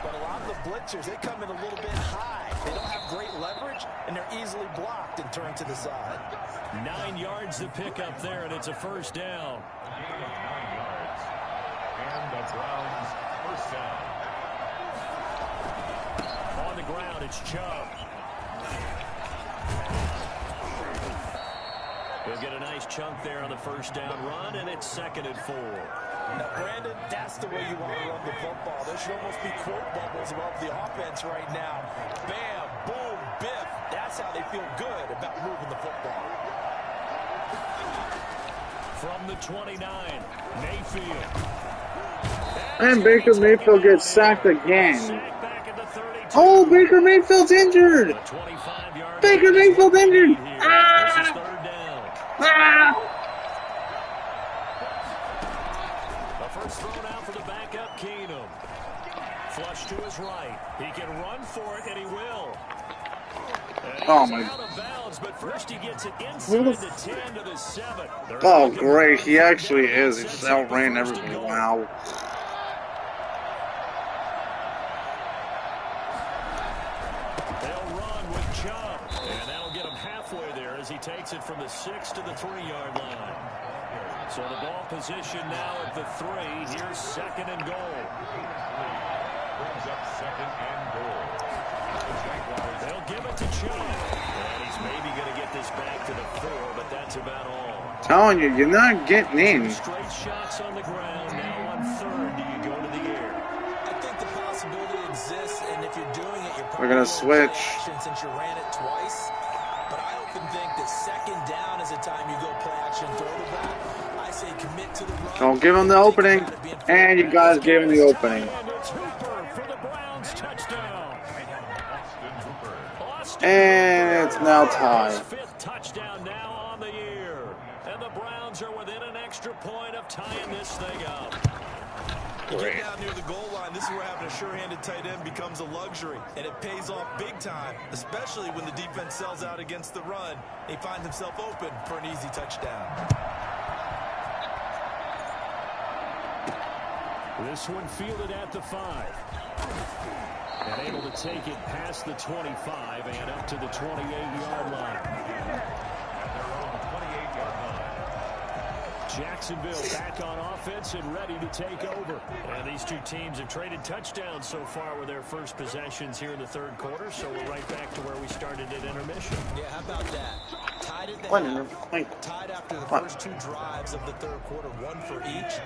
But a lot of the blitzers, they come in a little bit high. They don't have great leverage, and they're easily blocked and turned to the side. 9 yards to pick up there, and it's a first down. 9 yards. And the Browns first down. On the ground, it's Chubb. He'll get a nice chunk there on the first down run, and it's 2nd and 4. Now, Brandon, that's the way you want to run the football. There should almost be quote bubbles above the offense right now. Bam, boom, biff. That's how they feel good about moving the football. From the 29, Mayfield. And Baker Mayfield gets sacked again. Oh, Baker Mayfield's injured. Baker Mayfield injured. The first thrown out for the backup, Keenum. Flush to his right. He can run for it, and he will. And oh, my. out of bounds, but first he gets it inside the 10 to the 7. Oh, great. He actually is. He just outran everybody. Wow. They'll run with Chubb, and that'll get him halfway there as he takes it from the 6 to the 3-yard line. So the ball position now at the 3. Here's 2nd and goal. Brings up 2nd Telling you, you're not getting in. Straight shots on the ground. Now on third, do you go to the air? I think the possibility exists, and if you're doing it, you're We're gonna switch. since you ran it twice. But I often think that second down is a time you go play action, throw the ball. I say commit to the run. Don't give him the opening. And you guys gave him the opening. And it's Hooper for the Browns touchdown. And it's now tied. Fifth touchdown now on the year. And the Browns are within an extra point of tying this thing up. You get down near the goal line, this is where having a sure-handed tight end becomes a luxury, and it pays off big time, especially when the defense sells out against the run. He finds himself open for an easy touchdown. This one fielded at the 5. And able to take it past the 25 and up to the 28-yard line. Jacksonville back on offense and ready to take over. And these two teams have traded touchdowns so far with their first possessions here in the third quarter, so we're right back to where we started at intermission. Yeah, how about that? Tied at the half, tied after the first two drives of the third quarter, one for each.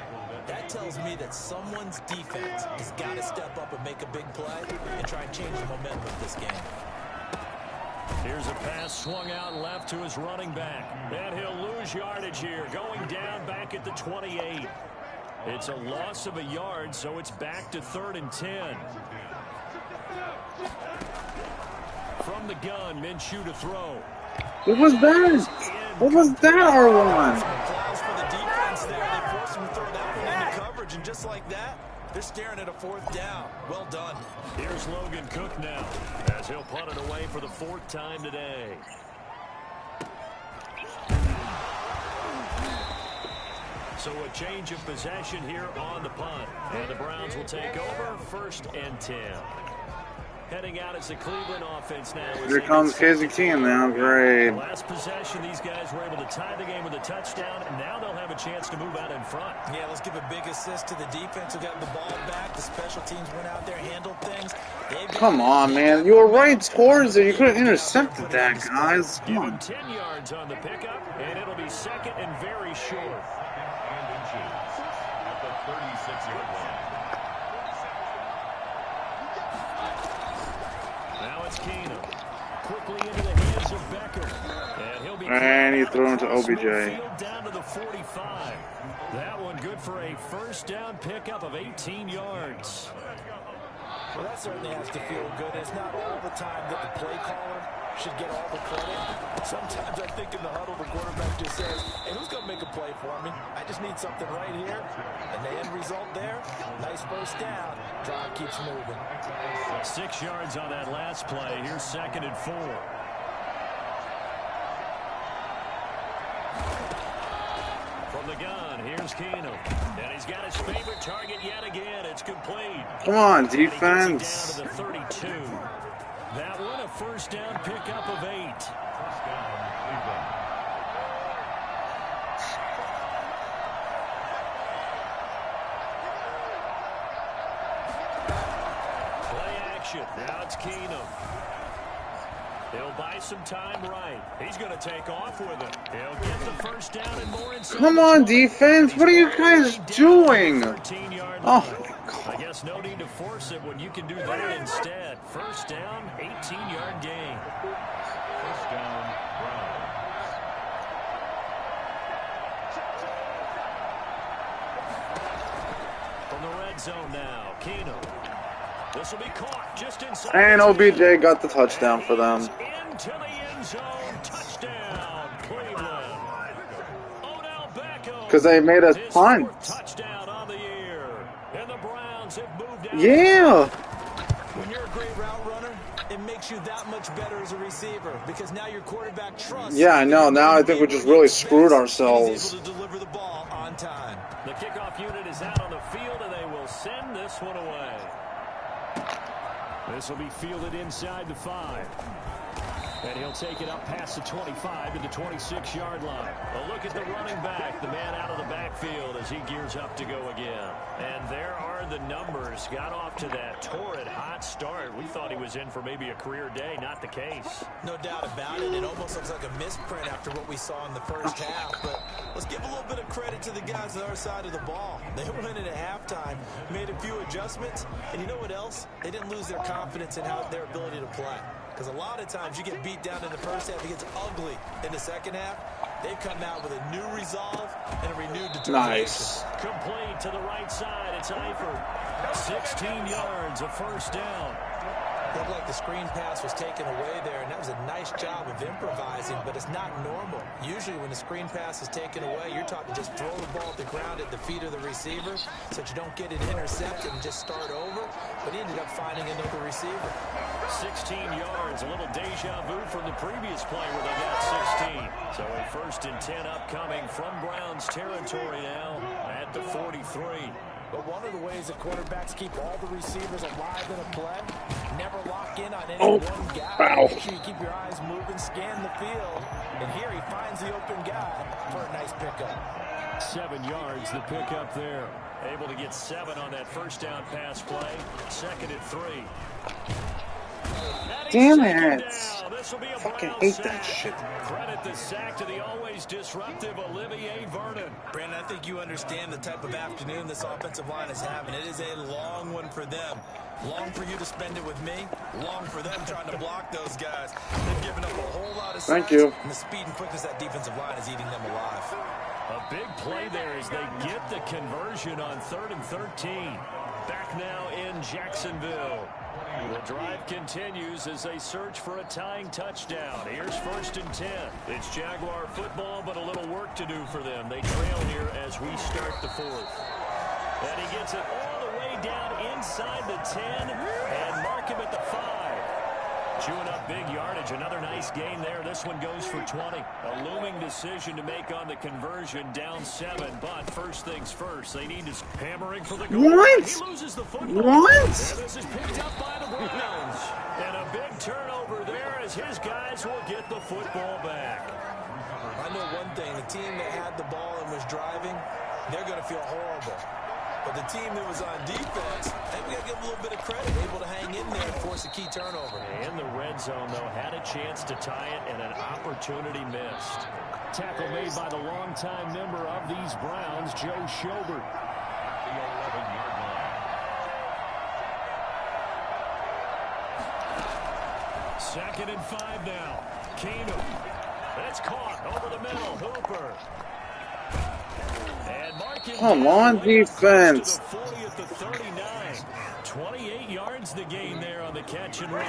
That tells me that someone's defense has got to step up and make a big play and try and change the momentum of this game. Here's a pass swung out left to his running back. And he'll lose yardage here, going down back at the 28. It's a loss of a yard, so it's back to 3rd and 10. From the gun, Minshew to throw. What was that? What was that, R1? Applause for the defense there. They forced him to throw that one into coverage, and just like that, they're staring at a 4th down. Well done. Here's Logan Cook now, as he'll punt it away for the 4th time today. So a change of possession here on the punt. And the Browns will take over 1st and 10. Heading out as the Cleveland offense now. Here comes Casey Team now. Great. Last possession, these guys were able to tie the game with a touchdown, and now they'll have a chance to move out in front. Yeah, let's give a big assist to the defense who got the ball back. The special teams went out there, handled things. Come on, man. You were right towards it. You could have intercepted that, guys. Come Give on. him 10 yards on the pickup, and it'll be second and very short. And inches at the 36-yard line. Now it's Keenum. Quickly into the hands of Becker. And he'll be And he threw him to OBJ. down to the 45. That one good for a first down pickup of 18 yards. Well, that certainly has to feel good. It's not all the time that the play caller should get all the credit. Sometimes I think in the huddle, the quarterback just says, hey, who's going to make a play for me? I just need something right here. And the end result there, nice first down. Drive keeps moving. 6 yards on that last play. Here's 2nd and 4. From the gun, here's Keenum. And he's got his favorite target yet again. It's complete. Come on, And he gets it defense. down to the 32. That one a first down pickup of 8. First down, Cleveland. Play action. Now it's Keenum. He'll buy some time right. He's going to take off with it. He'll get the first down and more inside. Come on, defense. What are you guys doing? 13-yard Oh, line. my God. I guess no need to force it when you can do that instead. First down, 18-yard gain. First down, Browns. From the red zone now, Keenum. This will be caught just inside. And OBJ got the touchdown for them. Into the end zone. Touchdown, Cleveland. Odell Beckham. Because they made us His punt. 4th touchdown on the year. And the Browns have moved out. Yeah. When you're a great route runner, it makes you that much better as a receiver because now your quarterback trusts. Yeah, I know. Now I think we just really screwed ourselves. He's able to deliver the ball on time. The kickoff unit is out on the field, and they will send this one away. This will be fielded inside the 5. And he'll take it up past the 25 to the 26-yard line. A look at the running back, the man out of the backfield as he gears up to go again. And there are the numbers. Got off to that torrid hot start. We thought he was in for maybe a career day. Not the case. No doubt about it. It almost looks like a misprint after what we saw in the first half. But let's give a little bit of credit to the guys on the other side of the ball. They went in at halftime, made a few adjustments, and you know what else? They didn't lose their confidence in their ability to play. Because a lot of times you get beat down in the first half, it gets ugly in the second half. They've come out with a new resolve and a renewed determination. Nice. Complete to the right side. It's Eifert. 16 yards, a first down. Looked like the screen pass was taken away there, and that was a nice job of improvising, but it's not normal. Usually when the screen pass is taken away, you're taught to just throw the ball at the ground at the feet of the receiver so that you don't get it intercepted and just start over, but he ended up finding another receiver. 16 yards, a little deja vu from the previous play where they got 16. So a 1st and 10 upcoming from Browns territory now at the 43. But one of the ways that quarterbacks keep all the receivers alive in a play, never lock in on any one guy. Wow. Make sure you keep your eyes moving, scan the field. And here he finds the open guy for a nice pickup. 7 yards, the pickup there. Able to get 7 on that first down pass play. 2nd and 3. Damn it. This will be a Fucking Brown hate sack. that shit. Credit the sack to the always disruptive Olivier Vernon. Brandon, I think you understand the type of afternoon this offensive line is having. It is a long one for them. Long for you to spend it with me. Long for them trying to block those guys. They've given up a whole lot of sacks. Thank you. And the speed and quickness of that defensive line is eating them alive. A big play there as they get the conversion on 3rd and 13. Back now in Jacksonville. The drive continues as they search for a tying touchdown. Here's 1st and 10. It's Jaguar football, but a little work to do for them. They trail here as we start the 4th. And he gets it all the way down inside the 10 and mark him at the 5. Chewing up big yardage. Another nice gain there. This one goes for 20. A looming decision to make on the conversion. Down 7, but first things first. They need to hammering for the goal. What? He loses the football. What? And this is picked up by the Browns. And a big turnover there as his guys will get the football back. I know one thing. The team that had the ball and was driving, they're going to feel horrible. But the team that was on defense, I think we got to give them a little bit of credit. Able to hang in there and force a key turnover. In the red zone, though, had a chance to tie it and an opportunity missed. Tackle made by the longtime member of these Browns, Joe Schobert. The 11-yard line. 2nd and 5 now. Keenum. That's caught over the middle. Hooper. And marking Come on, defense. to the 40 at the 39. 28 yards the gain there on the catch and run.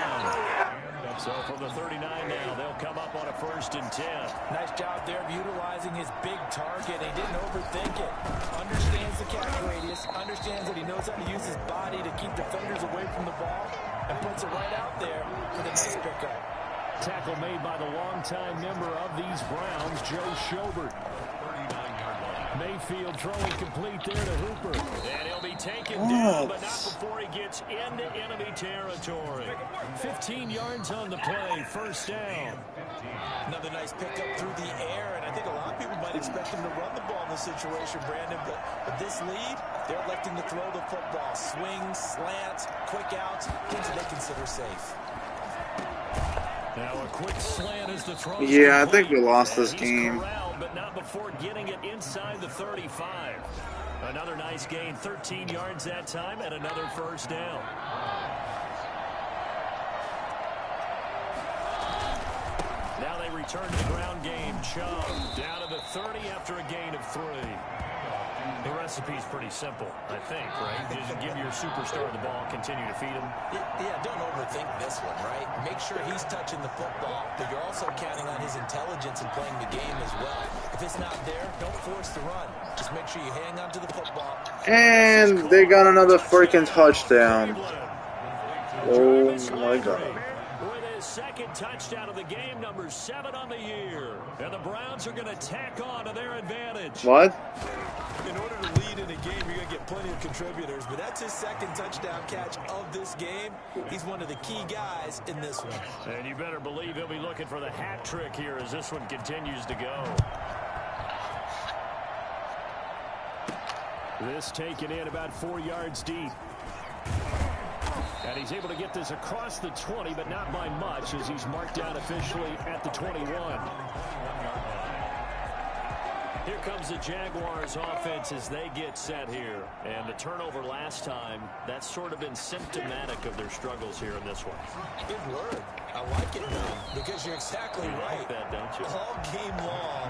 So from the 39 now, they'll come up on a 1st and 10. Nice job there of utilizing his big target. He didn't overthink it. Understands the catch radius. Understands that he knows how to use his body to keep defenders away from the ball. And puts it right out there with a nice pickup. Tackle made by the longtime member of these Browns, Joe Schobert. 39-yard line. Mayfield throwing complete there to Hooper. And he'll be taken down, but not before he gets into enemy territory. 15 yards on the play, 1st down. Another nice pickup through the air, and I think a lot of people might expect him to run the ball in this situation, Brandon, but with this lead, they're electing to throw the football. Swings, slants, quick outs, things that they consider safe. Now a quick slant as the throw. Yeah, I think we lost this game. Corralled, but not before getting it inside the 35. Another nice gain, 13 yards that time, and another 1st down. Now they return to the ground game. Chubb down to the 30 after a gain of 3. The recipe's pretty simple, I think, right? Just give your superstar the ball, continue to feed him. Yeah, don't overthink this one, right? Make sure he's touching the football, but you're also counting on his intelligence in playing the game as well. If it's not there, don't force the run. Just make sure you hang on to the football. And they got another freaking touchdown. Oh my God. With his second touchdown of the game, number 7 on the year. And the Browns are going to tack on to their advantage. What? In order to lead in a game, you're going to get plenty of contributors, but that's his second touchdown catch of this game. He's one of the key guys in this one. And you better believe he'll be looking for the hat trick here as this one continues to go. This taken in about 4 yards deep. And he's able to get this across the 20, but not by much as he's marked down officially at the 21. Here comes the Jaguars offense as they get set here. And the turnover last time, that's sort of been symptomatic of their struggles here in this one. Good word. I like it, though, because you're exactly right. Like that, don't you? All game long,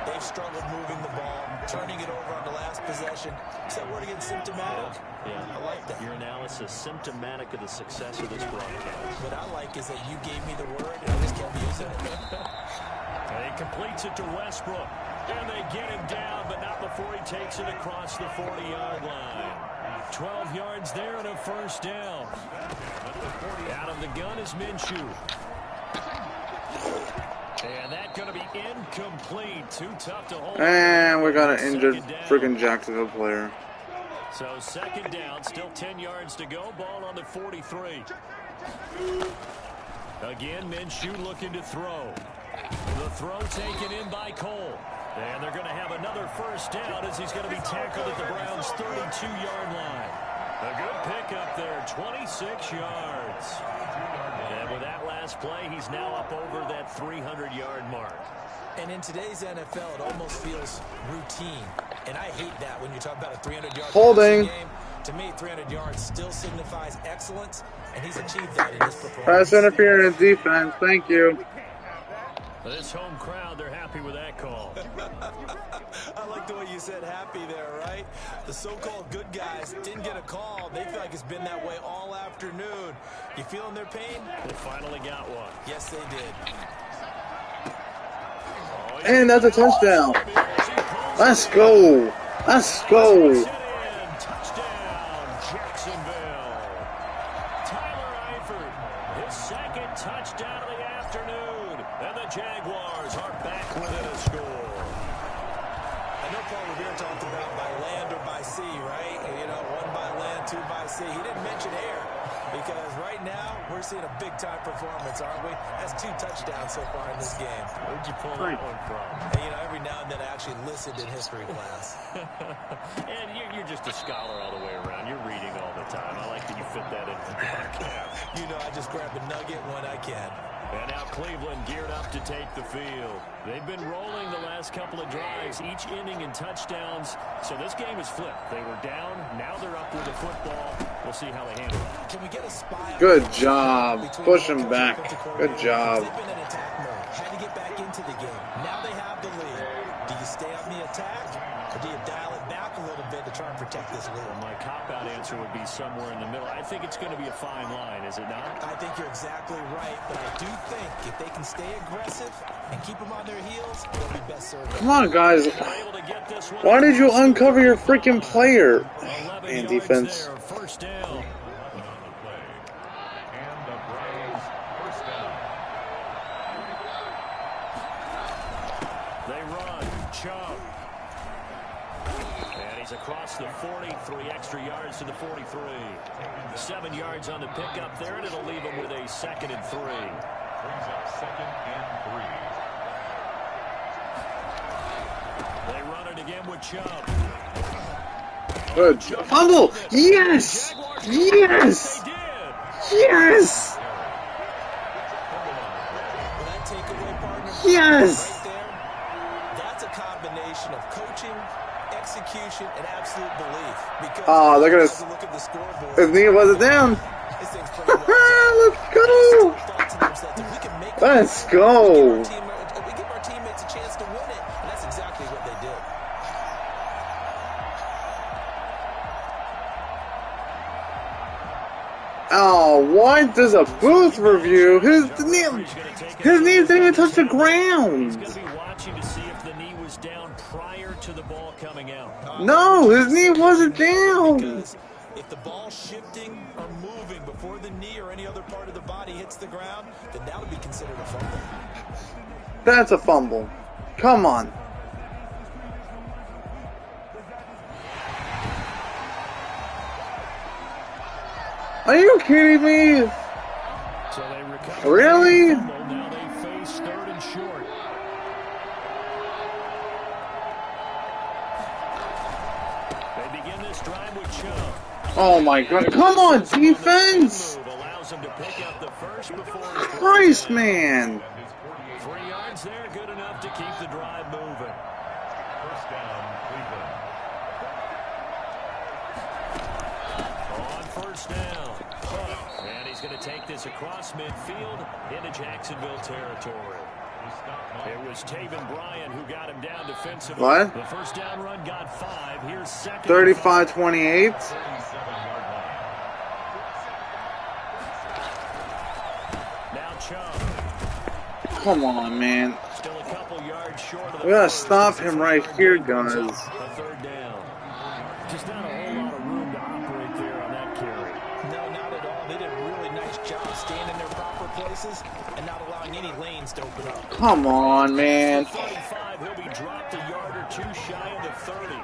they've struggled moving the ball, turning it over on the last possession. Is that word again, symptomatic? Yeah. I like that. Your analysis symptomatic of the success of this broadcast. What I like is that you gave me the word, and I just kept using it. And he completes it to Westbrook. And they get him down, but not before he takes it across the 40-yard line. 12 yards there and a first down. Out of the gun is Minshew. And that's going to be incomplete. Too tough to hold. And we got an injured freaking Jacksonville player. So second down, still 10 yards to go. Ball on the 43. Again, Minshew looking to throw. The throw taken in by Cole. And they're going to have another first down as he's going to be tackled at the Browns' 32-yard line. A good pickup there, 26 yards. And with that last play, he's now up over that 300-yard mark. And in today's NFL, it almost feels routine. And I hate that when you talk about a 300-yard holding game. To me, 300 yards still signifies excellence, and he's achieved that in this performance. Pass interference defense, thank you. This home crowd, they're happy with that call. I like the way you said happy there, right? The so-called good guys didn't get a call. They feel like it's been that way all afternoon. You feeling their pain? They finally got one. Yes, they did. And that's a touchdown. Let's go. Let's go. Touchdown, Jacksonville. Tyler Eifert, his second touchdown of the afternoon. And the Jaguars are back within a score. I know Paul Revere talked about by land or by sea, right? You know, 1 by land, 2 by sea. He didn't mention air because right now we're seeing a big-time performance, aren't we? That's 2 touchdowns so far in this game. Where'd you pull that one from? And, you know, every now and then I actually listened in history class. And you're just a scholar all the way around. You're reading all the time. I like that you fit that into the broadcast. You know, I just grab a nugget when I can. And now Cleveland geared up to take the field. They've been rolling the last couple of drives, each inning in touchdowns. So this game is flipped. They were down. Now they're up with the football. We'll see how they handle it. Can we get a spy? Good job. Push him back. Good job. They've been in attack mode. Had to get back into the game. Now they have the lead. Do you stay on the attack, or do you dial it back a little bit to try and protect this lead? Well, my cop-out answer would be somewhere in the middle. I think it's going to be a fine line, is it not? I think you're exactly right, but I do think if they can stay aggressive and keep them on their heels, they'll be best served. Come on, guys. Why did you uncover your freaking player? And defense. There, first down. They run. Chubb. And he's across the 40, 3 extra yards to the 43. 7 yards on the pickup there, and it'll leave him with a 2nd and 3. Brings up 2nd and 3. They run it again with Chubb. Good job. Fumble. Yes. Yes. Yes. Will that take away, partner? Yes. Right there, that's a combination of coaching, execution, and absolute belief. Because Oh, look at as this. you look at the scoreboard, His knee wasn't down. this thing's pretty well Let's go. thought to themselves, if we can make it, Let's we go. give our teammates a chance to win it, and that's exactly what they did. Oh, what? There's a booth review. His knee didn't even touch the ground. He's going to be watching to see if the knee was down prior to the ball coming out. No, his knee wasn't down. Because If the ball's shifting or moving before the knee or any other part of the body hits the ground, then that would be considered a fumble. That's a fumble. Come on. Are you kidding me? So they recover. Really? Now they face 3rd and short. They begin this drive with Chubb. Oh my God! Come on, defense! Allows him to pick up the first before Christ, man! 3 yards there, good enough to keep the drive moving. First down, Cleveland. On first down. And he's going to take this across midfield into Jacksonville territory. It was Taven Bryan who got him down defensively. What? The first down run got 5. Here's 2nd. 35-28. Now Chubb. Come on, man. Still a couple yards short of the We gotta first. stop him right here, guys. A 3rd down. Just not a whole lot of room to operate there on that carry. No, not at all. They did a really nice job staying in their proper places and not allowing any lanes to open up. Come on, man. 35, he'll be dropped a yard or 2 shy of the 30.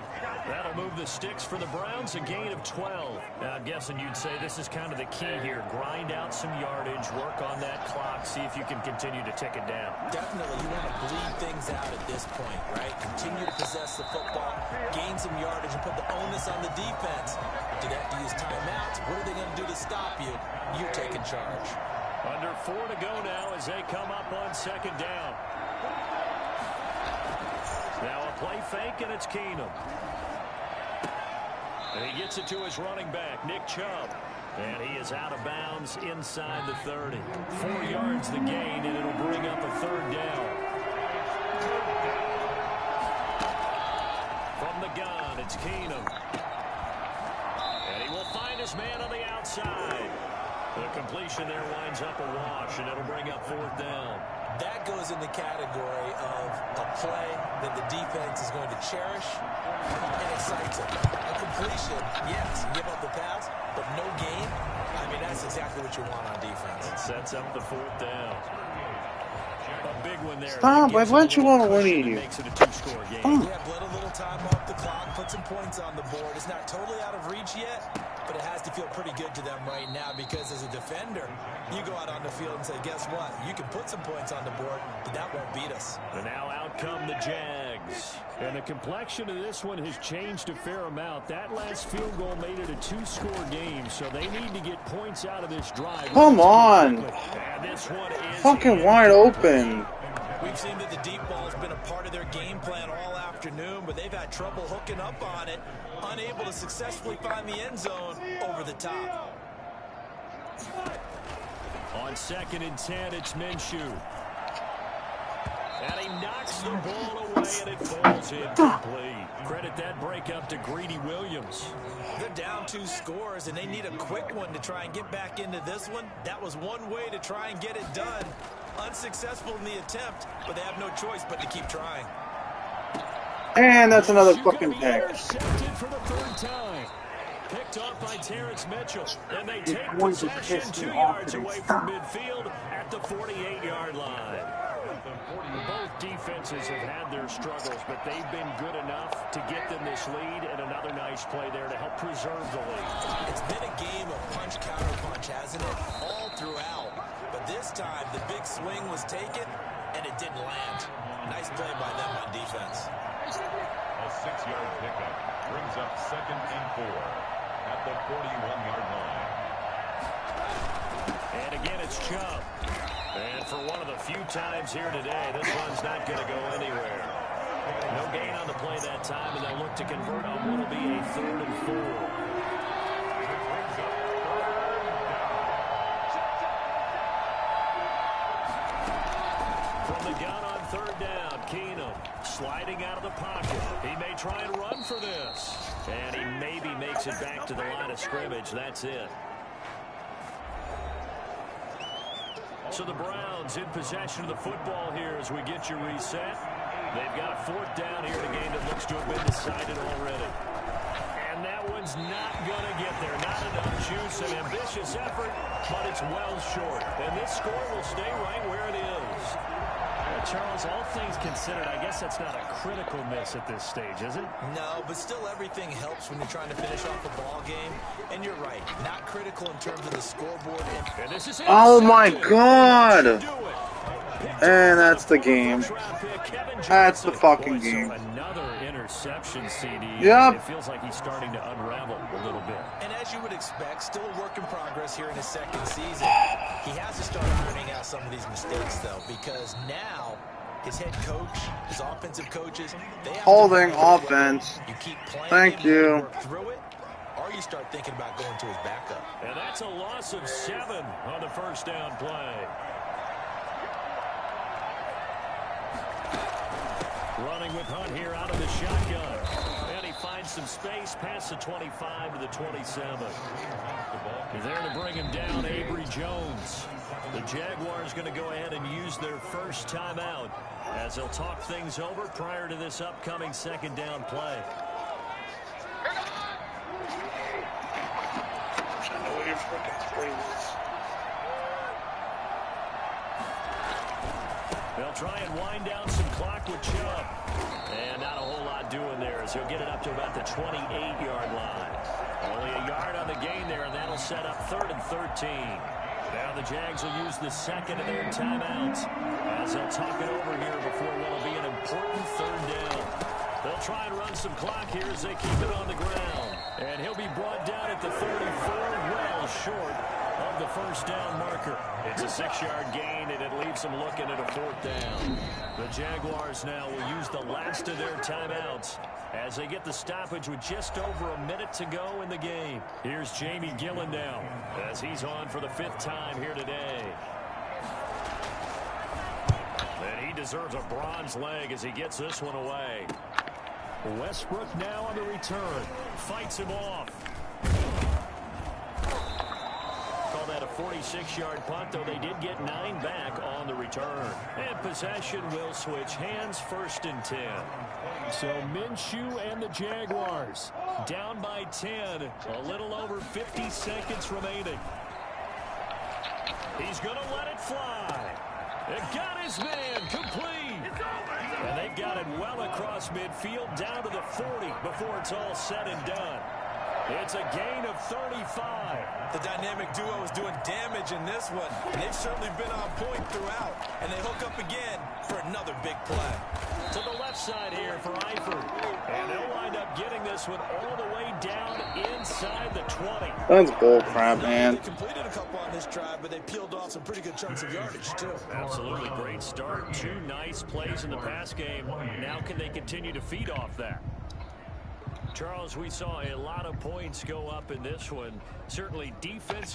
That'll move the sticks for the Browns, a gain of 12. Now, I'm guessing you'd say this is kind of the key here. Grind out some yardage, work on that clock, see if you can continue to tick it down. Definitely, you want to bleed things out at this point, right? Continue to possess the football, gain some yardage, and put the onus on the defense. Do they have to use timeouts? What are they going to do to stop you? You're taking charge. Under 4 to go now as they come up on 2nd down. Now a play fake, and it's Keenum. And he gets it to his running back, Nick Chubb. And he is out of bounds inside the 30. 4 yards the gain, and it'll bring up a 3rd down. From the gun, it's Keenum. And he will find his man on the outside. The completion there winds up a wash, and it'll bring up 4th down. That goes in the category of a play that the defense is going to cherish and excites them. A completion, yes, you give up the pass, but no gain. I mean, that's exactly what you want on defense. It sets up the 4th down. A big one there. Stop, I want you all to win. Makes it a 2-score game. Yeah, bled a little time off the clock, put some points on the board. It's not totally out of reach yet, but it has to feel pretty good to them right now because as a defender, you go out on the field and say, guess what? You can put some points on the board, but that won't beat us. And now out come the Jags. And the complexion of this one has changed a fair amount. That last field goal made it a 2-score game, so they need to get points out of this drive. Come on. And this one is Fucking wide open. We've seen that the deep ball has been a part of their game plan all afternoon, but they've had trouble hooking up on it, unable to successfully find the end zone over the top. On 2nd and 10, it's Minshew. And he knocks the ball away, and it falls incomplete. Credit that breakup to Greedy Williams. They're down 2 scores, and they need a quick one to try and get back into this one. That was one way to try and get it done. Unsuccessful in the attempt, but they have no choice but to keep trying. And that's another fucking pick. Intercepted for the 3rd time. Picked off by Terrence Mitchell. And they take possession 2 yards away from midfield at the 48-yard line. Both defenses have had their struggles, but they've been good enough to get them this lead, and another nice play there to help preserve the lead. It's been a game of punch-counter-punch, hasn't it? All throughout. But this time, the big swing was taken, and it didn't land. Nice play by them on defense. A 6-yard pickup brings up 2nd and 4 at the 41-yard line. And again, it's Chubb. And for one of the few times here today, this one's not going to go anywhere. No gain on the play that time, and they'll look to convert on what will be a 3rd and 4. From the gun on 3rd down, Keenum sliding out of the pocket. He may try and run for this. And he maybe makes it back to the line of scrimmage. That's it. So the Browns in possession of the football here as we get you reset. They've got a 4th down here in a game that looks to have been decided already. And that one's not going to get there. Not enough juice, an ambitious effort, but it's well short. And this score will stay right where it is. Charles, all things considered, I guess that's not a critical miss at this stage, is it? No, but still everything helps when you're trying to finish off a ball game. And you're right, not critical in terms of the scoreboard. And this is Oh my God! And that's the game. That's the fucking game. Another interception, CD. Yep. It feels like he's starting to unravel a little bit. And as you would expect, still a work in progress here in his second season. He has to start ironing out some of these mistakes, though, because now his head coach, his offensive coaches, they have Holding to offense. you keep playing Thank you. work through it, or you start thinking about going to his backup. And that's a loss of 7 on the first down play. Running with Hunt here out of the shotgun. And he finds some space past the 25 to the 27. There to bring him down, Avery Jones. The Jaguars going to go ahead and use their first timeout as they'll talk things over prior to this upcoming second down play. They'll try and wind down some clock with Chubb. And not a whole lot doing there as he'll get it up to about the 28-yard line. Only a yard on the gain there, and that'll set up 3rd and 13. Now the Jags will use the second of their timeouts as they'll talk it over here before what'll be an important 3rd down. They'll try and run some clock here as they keep it on the ground. And he'll be brought down at the 34, well short of the first down marker. It's a 6-yard gain, and it leaves them looking at a 4th down. The Jaguars now will use the last of their timeouts as they get the stoppage with just over a minute to go in the game. Here's Jamie Gillen now as he's on for the 5th time here today. And he deserves a bronze leg as he gets this one away. Westbrook now on the return. Fights him off. Call that a 46-yard punt, though they did get 9 back on the return. And possession will switch hands, 1st and 10. So Minshew and the Jaguars down by 10. A little over 50 seconds remaining. He's going to let it fly. It got his man complete. And they've got it well across midfield down to the 40 before it's all said and done. It's a gain of 35. The dynamic duo is doing damage in this one. And they've certainly been on point throughout. And they hook up again for another big play. To the left side here for Eifert. And they'll wind up getting this one all the way down inside the 20. That's bull crap, man. They completed a couple on this drive, but they peeled off some pretty good chunks of yardage, too. Absolutely great start. 2 nice plays in the pass game. Now can they continue to feed off that? Charles, we saw a lot of points go up in this one. Certainly defense.